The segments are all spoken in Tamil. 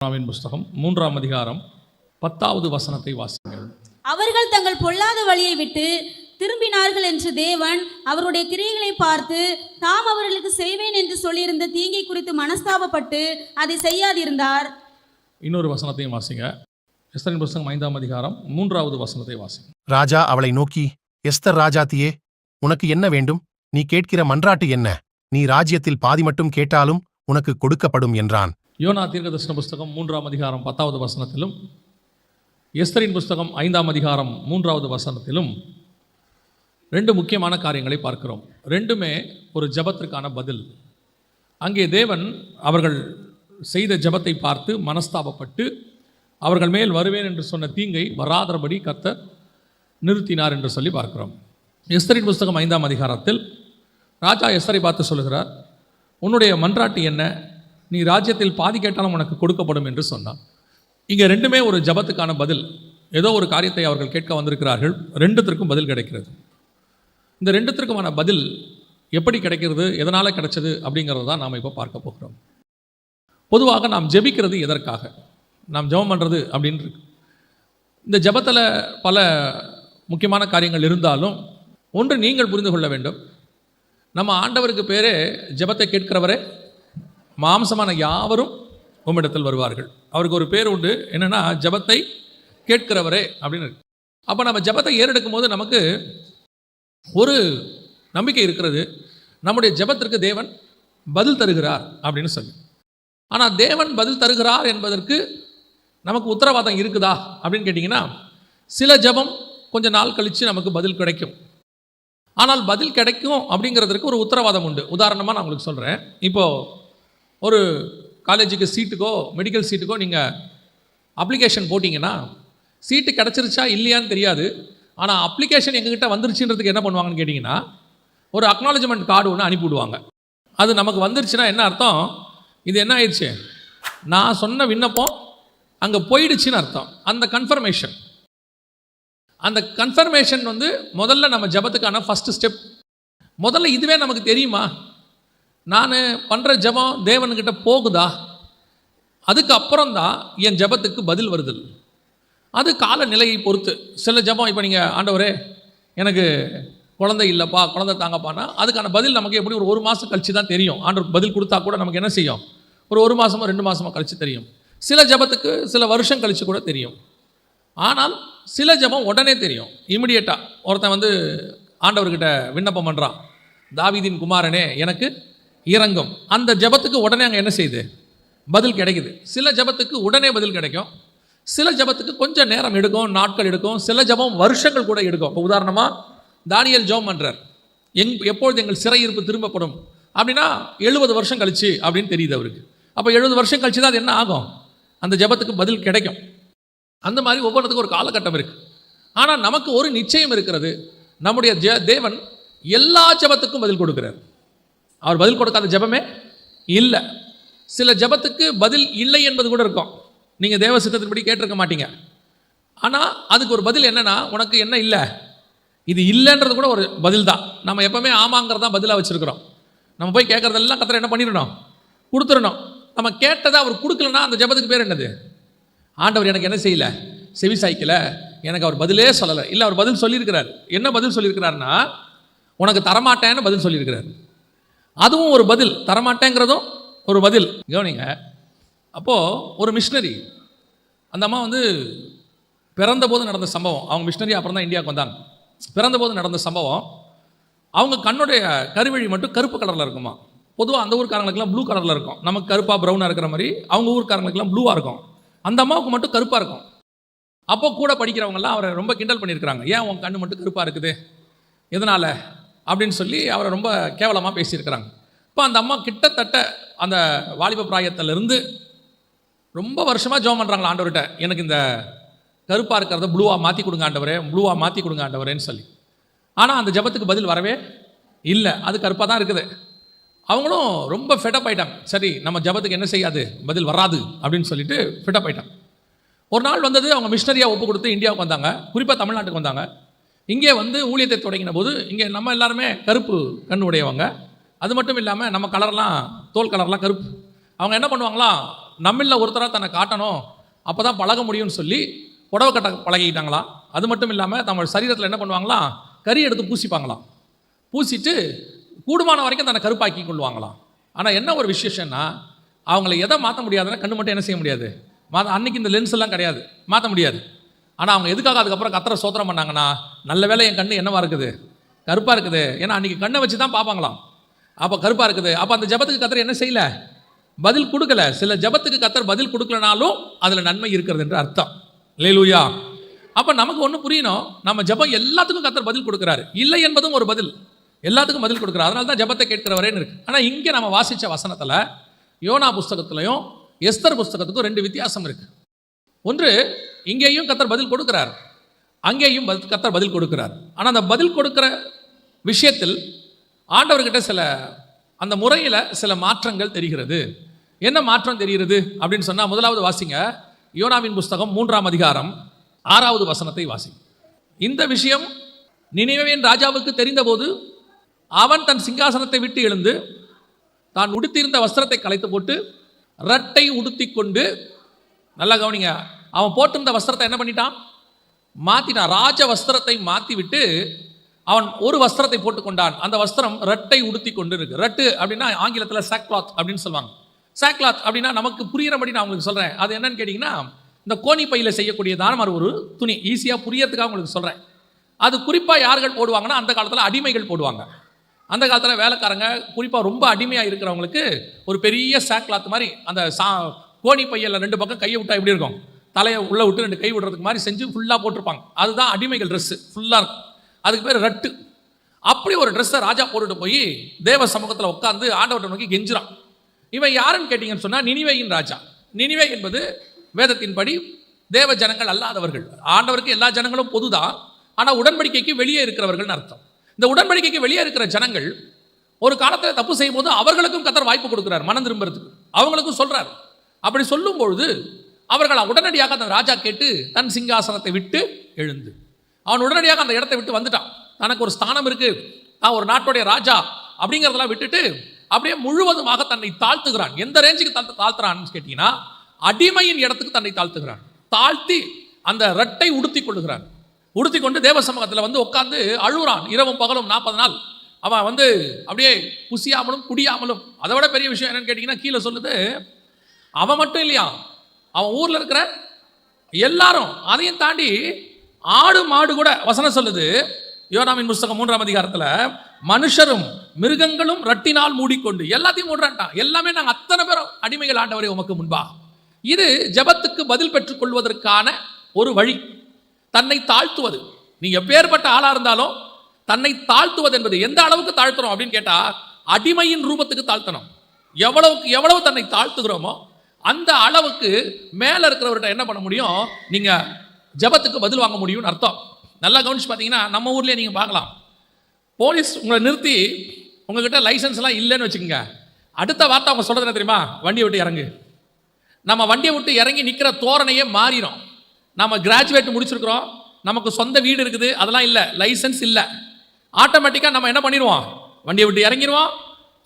புஸ்தகம் 3ஆம் அதிகாரம் 10வது வசனத்தை வாசிங்கள். அவர்கள் தங்கள் பொல்லாத வழியை விட்டு திரும்பினார்கள் என்று தேவன் அவருடைய கிரியைகளை பார்த்து தாம் அவர்களுக்கு செய்வேன் என்று சொல்லியிருந்த தீங்கை குறித்து மனஸ்தாபப்பட்டு அதை செய்யாதிருந்தார். இன்னொரு வசனத்தையும் வாசிங்க. எஸ்தரின் புஸ்தகம் 5ஆம் அதிகாரம் 3வது வசனத்தை வாசிங்க. ராஜா அவளை நோக்கி, எஸ்தர் ராஜாத்தியே, உனக்கு என்ன வேண்டும்? நீ கேட்கிற மன்றாட்டு என்ன? நீ ராஜ்யத்தில் பாதி மட்டும் கேட்டாலும் உனக்கு கொடுக்கப்படும் என்றான். யோனா தீர்க்கதரிசன புஸ்தகம் 3ஆம் அதிகாரம் 10வது வசனத்திலும் எஸ்தரின் புஸ்தகம் 5ஆம் அதிகாரம் 3வது வசனத்திலும் ரெண்டு முக்கியமான காரியங்களை பார்க்கிறோம். ரெண்டுமே ஒரு ஜெபத்திற்கான பதில். அங்கே தேவன் அவர்கள் செய்த ஜெபத்தை பார்த்து மனஸ்தாபப்பட்டு அவர்கள் மேல் வருவேன் என்று சொன்ன தீங்கை வராதபடி கர்த்தர் நிறுத்தினார் என்று சொல்லி பார்க்கிறோம். எஸ்தரின் புஸ்தகம் 5ஆம் அதிகாரத்தில் ராஜா எஸ்தரை பார்த்து சொல்லுகிறார், உன்னுடைய மன்றாட்டு என்ன? நீ ராஜ்யத்தில் பாதி கேட்டாலும் உனக்கு கொடுக்கப்படும் என்று சொன்னான். இங்கே ரெண்டுமே ஒரு ஜபத்துக்கான பதில். ஏதோ ஒரு காரியத்தை அவர்கள் கேட்க வந்திருக்கிறார்கள், ரெண்டுத்திற்கும் பதில் கிடைக்கிறது. இந்த ரெண்டுத்திற்குமான பதில் எப்படி கிடைக்கிறது, எதனால் கிடைச்சது அப்படிங்கிறது தான் நாம் இப்போ பார்க்க போகிறோம். பொதுவாக நாம் ஜெபிக்கிறது எதற்காக? நாம் ஜெபம் பண்ணுறது அப்படின்னு இருக்கு. இந்த ஜபத்தில் பல முக்கியமான காரியங்கள் இருந்தாலும் ஒன்று நீங்கள் புரிந்து கொள்ள வேண்டும். நம்ம ஆண்டவருக்கு பேரே ஜெபத்தை கேட்கிறவரே, மாம்சமான யாவரும் உம்மிடத்தில் வருவார்கள். அவருக்கு ஒரு பேர் உண்டு, என்னென்னா ஜெபத்தை கேட்கிறவரே அப்படின்னு இருக்கு. அப்போ நம்ம ஜெபத்தை ஏறெடுக்கும் போது நமக்கு ஒரு நம்பிக்கை இருக்கிறது, நம்முடைய ஜெபத்திற்கு தேவன் பதில் தருகிறார் அப்படின்னு சொல்லி. ஆனால் தேவன் பதில் தருகிறார் என்பதற்கு நமக்கு உத்தரவாதம் இருக்குதா அப்படின்னு கேட்டிங்கன்னா, சில ஜெபம் கொஞ்சம் நாள் கழித்து நமக்கு பதில் கிடைக்கும். ஆனால் பதில் கிடைக்கும் அப்படிங்கிறதுக்கு ஒரு உத்தரவாதம் உண்டு. உதாரணமாக நான் உங்களுக்கு சொல்கிறேன். இப்போது ஒரு காலேஜுக்கு சீட்டுக்கோ மெடிக்கல் சீட்டுக்கோ நீங்கள் அப்ளிகேஷன் போட்டிங்கன்னா சீட்டு கிடச்சிருச்சா இல்லையான்னு தெரியாது. ஆனால் அப்ளிகேஷன் எங்ககிட்ட வந்துருச்சுன்றதுக்கு என்ன பண்ணுவாங்கன்னு கேட்டிங்கன்னா, ஒரு அக்னாலஜ்மெண்ட் கார்டு ஒன்று அனுப்பிவிடுவாங்க. அது நமக்கு வந்துருச்சுன்னா என்ன அர்த்தம்? இது என்ன ஆயிடுச்சு, நான் சொன்ன விண்ணப்பம் அங்கே போயிடுச்சுன்னு அர்த்தம். அந்த கன்ஃபர்மேஷன் முதல்ல நம்ம ஜபத்துக்கான ஃபஸ்ட்டு ஸ்டெப். முதல்ல இதுவே நமக்கு தெரியுமா, நான் பண்ணுற ஜபம் தேவன்கிட்ட போகுதா? அதுக்கப்புறம் தான் என் ஜபத்துக்கு பதில் வருது. அது காலநிலையை பொறுத்து. சில ஜபம், இப்போ நீங்கள் ஆண்டவரே எனக்கு குழந்தை இல்லைப்பா, குழந்தை தாங்கப்பான்னா அதுக்கான பதில் நமக்கு எப்படி ஒரு மாதம் கழித்து தான் தெரியும். ஆண்டவர் பதில் கொடுத்தா கூட நமக்கு என்ன செய்யும், ஒரு 1 மாதமோ 2 மாதமோ கழித்து தெரியும். சில ஜபத்துக்கு சில வருஷம் கழித்து கூட தெரியும். ஆனால் சில ஜபம் உடனே தெரியும், இமிடியேட்டாக. ஒருத்தன் ஆண்டவர்கிட்ட விண்ணப்பம் பண்ணுறான், தாவீதின் குமாரனே எனக்கு இறங்கும். அந்த ஜபத்துக்கு உடனே அங்கே என்ன செய்யுது, பதில் கிடைக்குது. சில ஜபத்துக்கு உடனே பதில் கிடைக்கும், சில ஜபத்துக்கு கொஞ்சம் நேரம் எடுக்கும், நாட்கள் எடுக்கும், சில ஜபம் வருஷங்கள் கூட எடுக்கும். இப்போ உதாரணமாக தானியேல் ஜெபம் பண்ணுறார், எப்பொழுது எங்கள் சிறையிருப்பு திரும்பப்படும் அப்படின்னா 70 வருஷம் கழிச்சு அப்படின்னு தெரியுது அவருக்கு. அப்போ 70 வருஷம் கழிச்சு தான் அது என்ன ஆகும், அந்த ஜபத்துக்கு பதில் கிடைக்கும். அந்த மாதிரி ஒவ்வொருத்துக்கும் ஒரு காலகட்டம் இருக்குது. ஆனால் நமக்கு ஒரு நிச்சயம் இருக்கிறது, நம்முடைய தேவன் எல்லா ஜபத்துக்கும் பதில் கொடுக்குறார். அவர் பதில் கொடுக்காத ஜபமே இல்லை. சில ஜபத்துக்கு பதில் இல்லை என்பது கூட இருக்கும். நீங்கள் தேவ சித்தத்தின்படி கேட்டிருக்க மாட்டீங்க. ஆனால் அதுக்கு ஒரு பதில் என்னென்னா, உனக்கு என்ன இல்லை, இது இல்லைன்றது கூட ஒரு பதில் தான். நம்ம எப்போவுமே ஆமாங்கிறதான் பதிலாக வச்சுருக்கிறோம். நம்ம போய் கேட்குறதெல்லாம் கர்த்தர் என்ன பண்ணிடணும், கொடுத்துடணும். நம்ம கேட்டதை அவர் கொடுக்கலன்னா அந்த ஜபத்துக்கு பேர் என்னது, ஆண்டவர் எனக்கு என்ன செய்யலை, செவி சாய்க்கலை, எனக்கு அவர் பதிலே சொல்லலை. இல்லை, அவர் பதில் சொல்லியிருக்கிறார். என்ன பதில் சொல்லியிருக்கிறாருன்னா, உனக்கு தரமாட்டேன்னு பதில் சொல்லியிருக்கிறார். அதுவும் ஒரு பதில், தரமாட்டேங்கிறதும் ஒரு பதில். கவனிங்க. அப்போது ஒரு மிஷினரி, அந்த அம்மா பிறந்தபோது நடந்த சம்பவம். அவங்க மிஷினரி அப்புறம் தான் இந்தியாவுக்கு வந்தாங்க. பிறந்தபோது நடந்த சம்பவம், அவங்க கண்ணுடைய கருவழி மட்டும் கருப்பு கலரில் இருக்குமா. பொதுவாக அந்த ஊர்க்காரங்களுக்கெல்லாம் ப்ளூ கலரில் இருக்கும். நமக்கு கருப்பாக ப்ரௌனாக இருக்கிற மாதிரி அவங்க ஊர்க்காரங்களுக்கெல்லாம் ப்ளூவாக இருக்கும். அந்த அம்மாவுக்கு மட்டும் கருப்பாக இருக்கும். அப்போ கூட படிக்கிறவங்கெல்லாம் அவரை ரொம்ப கிண்டல் பண்ணியிருக்கிறாங்க, ஏன் உங்கள் கண்ணு மட்டும் கருப்பாக இருக்குது, எதனால் அப்படின்னு சொல்லி அவரை ரொம்ப கேவலமாக பேசியிருக்கிறாங்க. இப்போ அந்த அம்மா கிட்டத்தட்ட அந்த வாலிப பிராயத்திலிருந்து ரொம்ப வருஷமாக ஜெபம் பண்ணுறாங்களா ஆண்டவர்கிட்ட, எனக்கு இந்த கருப்பாக இருக்கிறத ப்ளூவாக மாற்றி கொடுங்க ஆண்டவரே, ப்ளூவாக மாற்றி கொடுங்க ஆண்டவரேன்னு சொல்லி. ஆனால் அந்த ஜெபத்துக்கு பதில் வரவே இல்லை, அது கருப்பாக தான் இருக்குது. அவங்களும் ரொம்ப ஃபெட்டப் ஆகிட்டாங்க. சரி, நம்ம ஜெபத்துக்கு என்ன செய்யாது, பதில் வராது அப்படின்னு சொல்லிட்டு ஃபெட்டப் ஆகிட்டாங்க. ஒரு நாள் அவங்க மிஷினரியாக ஒப்பு கொடுத்து இந்தியாவுக்கு வந்தாங்க, குறிப்பாக தமிழ்நாட்டுக்கு வந்தாங்க. இங்கே ஊழியத்தை தொடங்கின போது இங்கே நம்ம எல்லாருமே கருப்பு கண் உடையவங்க. அது மட்டும் இல்லாமல் நம்ம கலர்லாம், தோல் கலர்லாம் கருப்பு. அவங்க என்ன பண்ணுவாங்களா, நம்மள ஒருத்தராக தன்னை காட்டணும், அப்போ தான் பழக முடியும்னு சொல்லி புடவை கட்ட பழகிக்கிட்டாங்களாம். அது மட்டும் இல்லாமல் நம்ம சரீரத்தில் என்ன பண்ணுவாங்களாம், கறி எடுத்து பூசிப்பாங்களாம். பூசிட்டு கூடுமான வரைக்கும் தன்னை கருப்பாக்கி கொள்வாங்களாம். ஆனால் என்ன ஒரு விசேஷம்னா, அவங்கள எதை மாற்ற முடியாதுன்னா கண்ணு மட்டும் என்ன செய்ய முடியாது, அன்னைக்கு இந்த லென்ஸ் எல்லாம் கிடையாது, மாற்ற முடியாது. ஆனால் அவங்க எதுக்காக அதுக்கப்புறம் கத்தரை சோத்திரம் பண்ணாங்கன்னா, நல்ல வேளை என் கண்ணு என்னவா இருக்குது, கருப்பாக இருக்குது. ஏன்னா அன்றைக்கி கண்ணை வச்சு தான் பார்ப்பாங்களாம். அப்போ கருப்பாக இருக்குது. அப்போ அந்த ஜபத்துக்கு கத்தர் என்ன செய்யலை, பதில் கொடுக்கல. சில ஜபத்துக்கு கத்தர் பதில் கொடுக்கலனாலும் அதில் நன்மை இருக்கிறது என்று அர்த்தம். அல்லேலூயா. அப்போ நமக்கு ஒன்று புரியணும், நம்ம ஜபம் எல்லாத்துக்கும் கத்தர் பதில் கொடுக்குறாரு, இல்லை என்பதும் ஒரு பதில், எல்லாத்துக்கும் பதில் கொடுக்குறாரு. அதனால தான் ஜபத்தை கேட்கிறவரேன்னு இருக்கு. ஆனால் இங்கே நம்ம வாசித்த வசனத்தில் யோனா புஸ்தகத்திலையும் எஸ்தர் புஸ்தகத்துக்கும் 2 வித்தியாசம் இருக்கு. ஒன்று, இங்கேயும் கத்தர் பதில் கொடுக்கிறார், அங்கேயும் கத்தர் பதில் கொடுக்கிறார். ஆனால் அந்த பதில் கொடுக்கிற விஷயத்தில் ஆண்டவர்கிட்ட சில அந்த முறையில் சில மாற்றங்கள் தெரிகிறது. என்ன மாற்றம் தெரிகிறது அப்படின்னு சொன்னால், முதலாவது வாசிங்க, யோனாவின் புஸ்தகம் 3ஆம் அதிகாரம் 6வது வசனத்தை வாசிங்க. இந்த விஷயம் நினிவேவின் ராஜாவுக்கு தெரிந்தபோது அவன் தன் சிங்காசனத்தை விட்டு எழுந்து தான் உடுத்தியிருந்த வஸ்திரத்தை களைத்து போட்டு இரட்டை உடுத்தி கொண்டு, நல்லா கவனிங்க, அவன் போட்டிருந்த வஸ்திரத்தை என்ன பண்ணிட்டான், மாற்றிட்டான். ராஜ வஸ்திரத்தை மாற்றி விட்டு அவன் ஒரு வஸ்திரத்தை போட்டுக்கொண்டான். அந்த வஸ்திரம் இரட்டை உடுத்தி கொண்டு இருக்கு. ரட்டு அப்படின்னா ஆங்கிலத்தில் சாக்லாத் அப்படின்னு சொல்லுவாங்க. சாக்லாத் அப்படின்னா நமக்கு புரிகிறபடி நான் உங்களுக்கு சொல்கிறேன். அது என்னன்னு கேட்டிங்கன்னா, இந்த கோணி பையில் செய்யக்கூடியதான மாதிரி ஒரு துணி, ஈஸியாக புரியறதுக்காக உங்களுக்கு சொல்கிறேன். அது குறிப்பாக யார்கள் போடுவாங்கன்னா, அந்த காலத்தில் அடிமைகள் போடுவாங்க. அந்த காலத்தில் வேலைக்காரங்க குறிப்பாக ரொம்ப அடிமையாக இருக்கிறவங்களுக்கு ஒரு பெரிய சாக்லாத் மாதிரி அந்த கோணி பையில் 2 பக்கம் கையை விட்டா எப்படி இருக்கும், தலையை உள்ளே விட்டு 2 கை விடுறதுக்கு மாதிரி செஞ்சு ஃபுல்லாக போட்டிருப்பாங்க. அதுதான் அடிமைகள் ட்ரெஸ்ஸு, ஃபுல்லாக இருக்கும். அதுக்கு பேர் ரட்டு. அப்படி ஒரு ட்ரெஸ்ஸை ராஜா போட்டுட்டு போய் தேவ சமூகத்தில் உட்காந்து ஆண்டவரை நோக்கி கெஞ்சுறான். இவன் யாருன்னு கேட்டிங்கன்னு சொன்னால், நினிவேயின் ராஜா. நினிவே என்பது வேதத்தின்படி தேவ ஜனங்கள் அல்லாதவர்கள். ஆண்டவருக்கு எல்லா ஜனங்களும் பொதுதான், ஆனால் உடன்படிக்கைக்கு வெளியே இருக்கிறவர்கள்னு அர்த்தம். இந்த உடன்படிக்கைக்கு வெளியே இருக்கிற ஜனங்கள் ஒரு காலத்தில் தப்பு செய்யும் போது அவர்களுக்கும் கத்தர் வாய்ப்பு கொடுக்குறார் மனம் திரும்புறதுக்கு, அவங்களுக்கும் சொல்றார். அப்படி சொல்லும் பொழுது அவர்கள் உடனடியாக அந்த ராஜா கேட்டு தன் சிங்காசனத்தை விட்டு எழுந்து, அவன் உடனடியாக அந்த இடத்தை விட்டு வந்துட்டான். தனக்கு ஒரு ஸ்தானம் இருக்கு, நான் ஒரு நாட்டுடைய ராஜா அப்படிங்கிறதெல்லாம் விட்டுட்டு அப்படியே முழுவதுமாக தன்னை தாழ்த்துகிறான். எந்த ரேஞ்சுக்கு தாழ்த்துறான்னு கேட்டீங்கன்னா, அடிமையின் இடத்துக்கு தன்னை தாழ்த்துகிறான். தாழ்த்தி அந்த இரட்டை உடுத்தி கொள்ளுகிறான். உடுத்தி கொண்டு தேவ சமூகத்தில் வந்து உட்காந்து அழுகுறான். இரவும் பகலும் 40 நாள் அவன் வந்து அப்படியே புசியாமலும் குடியாமலும். அதை விட பெரிய விஷயம் என்னன்னு கேட்டிங்கன்னா, கீழே சொல்லுது, அவன் மட்டும் இல்லையா, அவன் ஊரில் இருக்கிற எல்லாரும், அதையும் தாண்டி ஆடு மாடு கூட. வசனம் சொல்லுது யோனாவின் புஸ்தகம் 3ஆம் அதிகாரத்தில், மனுஷரும் மிருகங்களும் ரட்டினால் மூடிக்கொண்டு எல்லாத்தையும் மூடுறான்ட்டான். எல்லாமே நாங்கள் அத்தனை பேரும் அடிமைகள் ஆண்டவரே உமக்கு முன்பா. இது ஜெபத்துக்கு பதில் பெற்றுக் கொள்வதற்கான ஒரு வழி, தன்னை தாழ்த்துவது. நீ எப்பேற்பட்ட ஆளா இருந்தாலும் தன்னை தாழ்த்துவது என்பது எந்த அளவுக்கு தாழ்த்துறோம் அப்படின்னு கேட்டா, அடிமையின் ரூபத்துக்கு தாழ்த்தணும். எவ்வளவு தன்னை தாழ்த்துகிறோமோ அந்த அளவுக்கு மேல இருக்கிறவர்கிட்ட என்ன பண்ண முடியும், நீங்க ஜெபத்துக்கு பதில் வாங்க முடியும்னு அர்த்தம். நல்லா கவனிச்சு பார்த்தீங்கன்னா, நம்ம ஊர்லயே நீங்க பார்க்கலாம், போலீஸ் உங்களை நிறுத்தி உங்ககிட்ட லைசன்ஸ் எல்லாம் இல்லைன்னு வச்சுக்கோங்க, அடுத்த வார்த்தை அவங்க சொல்றது என்ன தெரியுமா, வண்டியை விட்டு இறங்கு. நம்ம வண்டியை விட்டு இறங்கி நிற்கிற தோரணையே மாறிடும். நம்ம கிராஜுவேட் முடிச்சிருக்கிறோம், நமக்கு சொந்த வீடு இருக்குது, அதெல்லாம் இல்லை, லைசன்ஸ் இல்லை, ஆட்டோமேட்டிக்காக நம்ம என்ன பண்ணிடுவோம், வண்டியை விட்டு இறங்கிடுவோம்.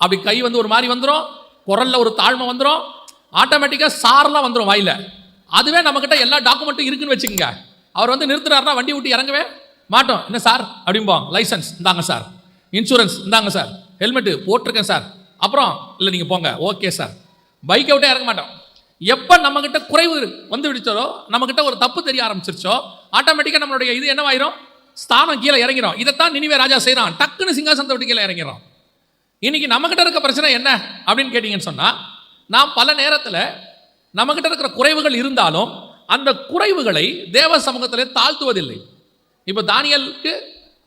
அப்படி கை வந்து ஒரு மாதிரி வந்துடும், குரலில் ஒரு தாழ்மை வந்துடும், ஆட்டோமேட்டிக்காக சாரெல்லாம் வந்துடும் வாயில். அதுவே நம்மக்கிட்ட எல்லா டாக்குமெண்ட்டும் இருக்குன்னு வச்சுக்கோங்க, அவர் வந்து நிறுத்துறாருன்னா வண்டி விட்டு இறங்கவே மாட்டோம். என்ன சார் அப்படிம்போம், லைசன்ஸ் இந்தாங்க சார், இன்சூரன்ஸ் இந்தாங்க சார், ஹெல்மெட்டு போட்டிருக்கேன் சார், அப்புறம் இல்லை நீங்கள் போங்க, ஓகே சார். பைக்கை விட்டே இறங்க மாட்டோம். எப்போ நம்மக்கிட்ட குறைவு வந்து விடுச்சோ, நம்மக்கிட்ட ஒரு தப்பு தெரிய ஆரம்பிச்சிருச்சோ, ஆட்டோமேட்டிக்காக நம்மளுடைய இது என்னவாயிரும், ஸ்தானம் கீழே இறங்கிறோம். இதைத்தான் நினிவே ராஜா செய்கிறான், டக்குன்னு சிங்காசனத்தை விட்டு கீழே இறங்கிறோம். இன்னைக்கு நம்மக்கிட்ட இருக்க பிரச்சனை என்ன அப்படின்னு கேட்டிங்கன்னு சொன்னால், நாம் பல நேரத்தில் நம்மக்கிட்ட இருக்கிற குறைவுகள் இருந்தாலும் அந்த குறைவுகளை தேவ சமூகத்தில் தாழ்த்துவதில்லை. இப்போ தானியலுக்கு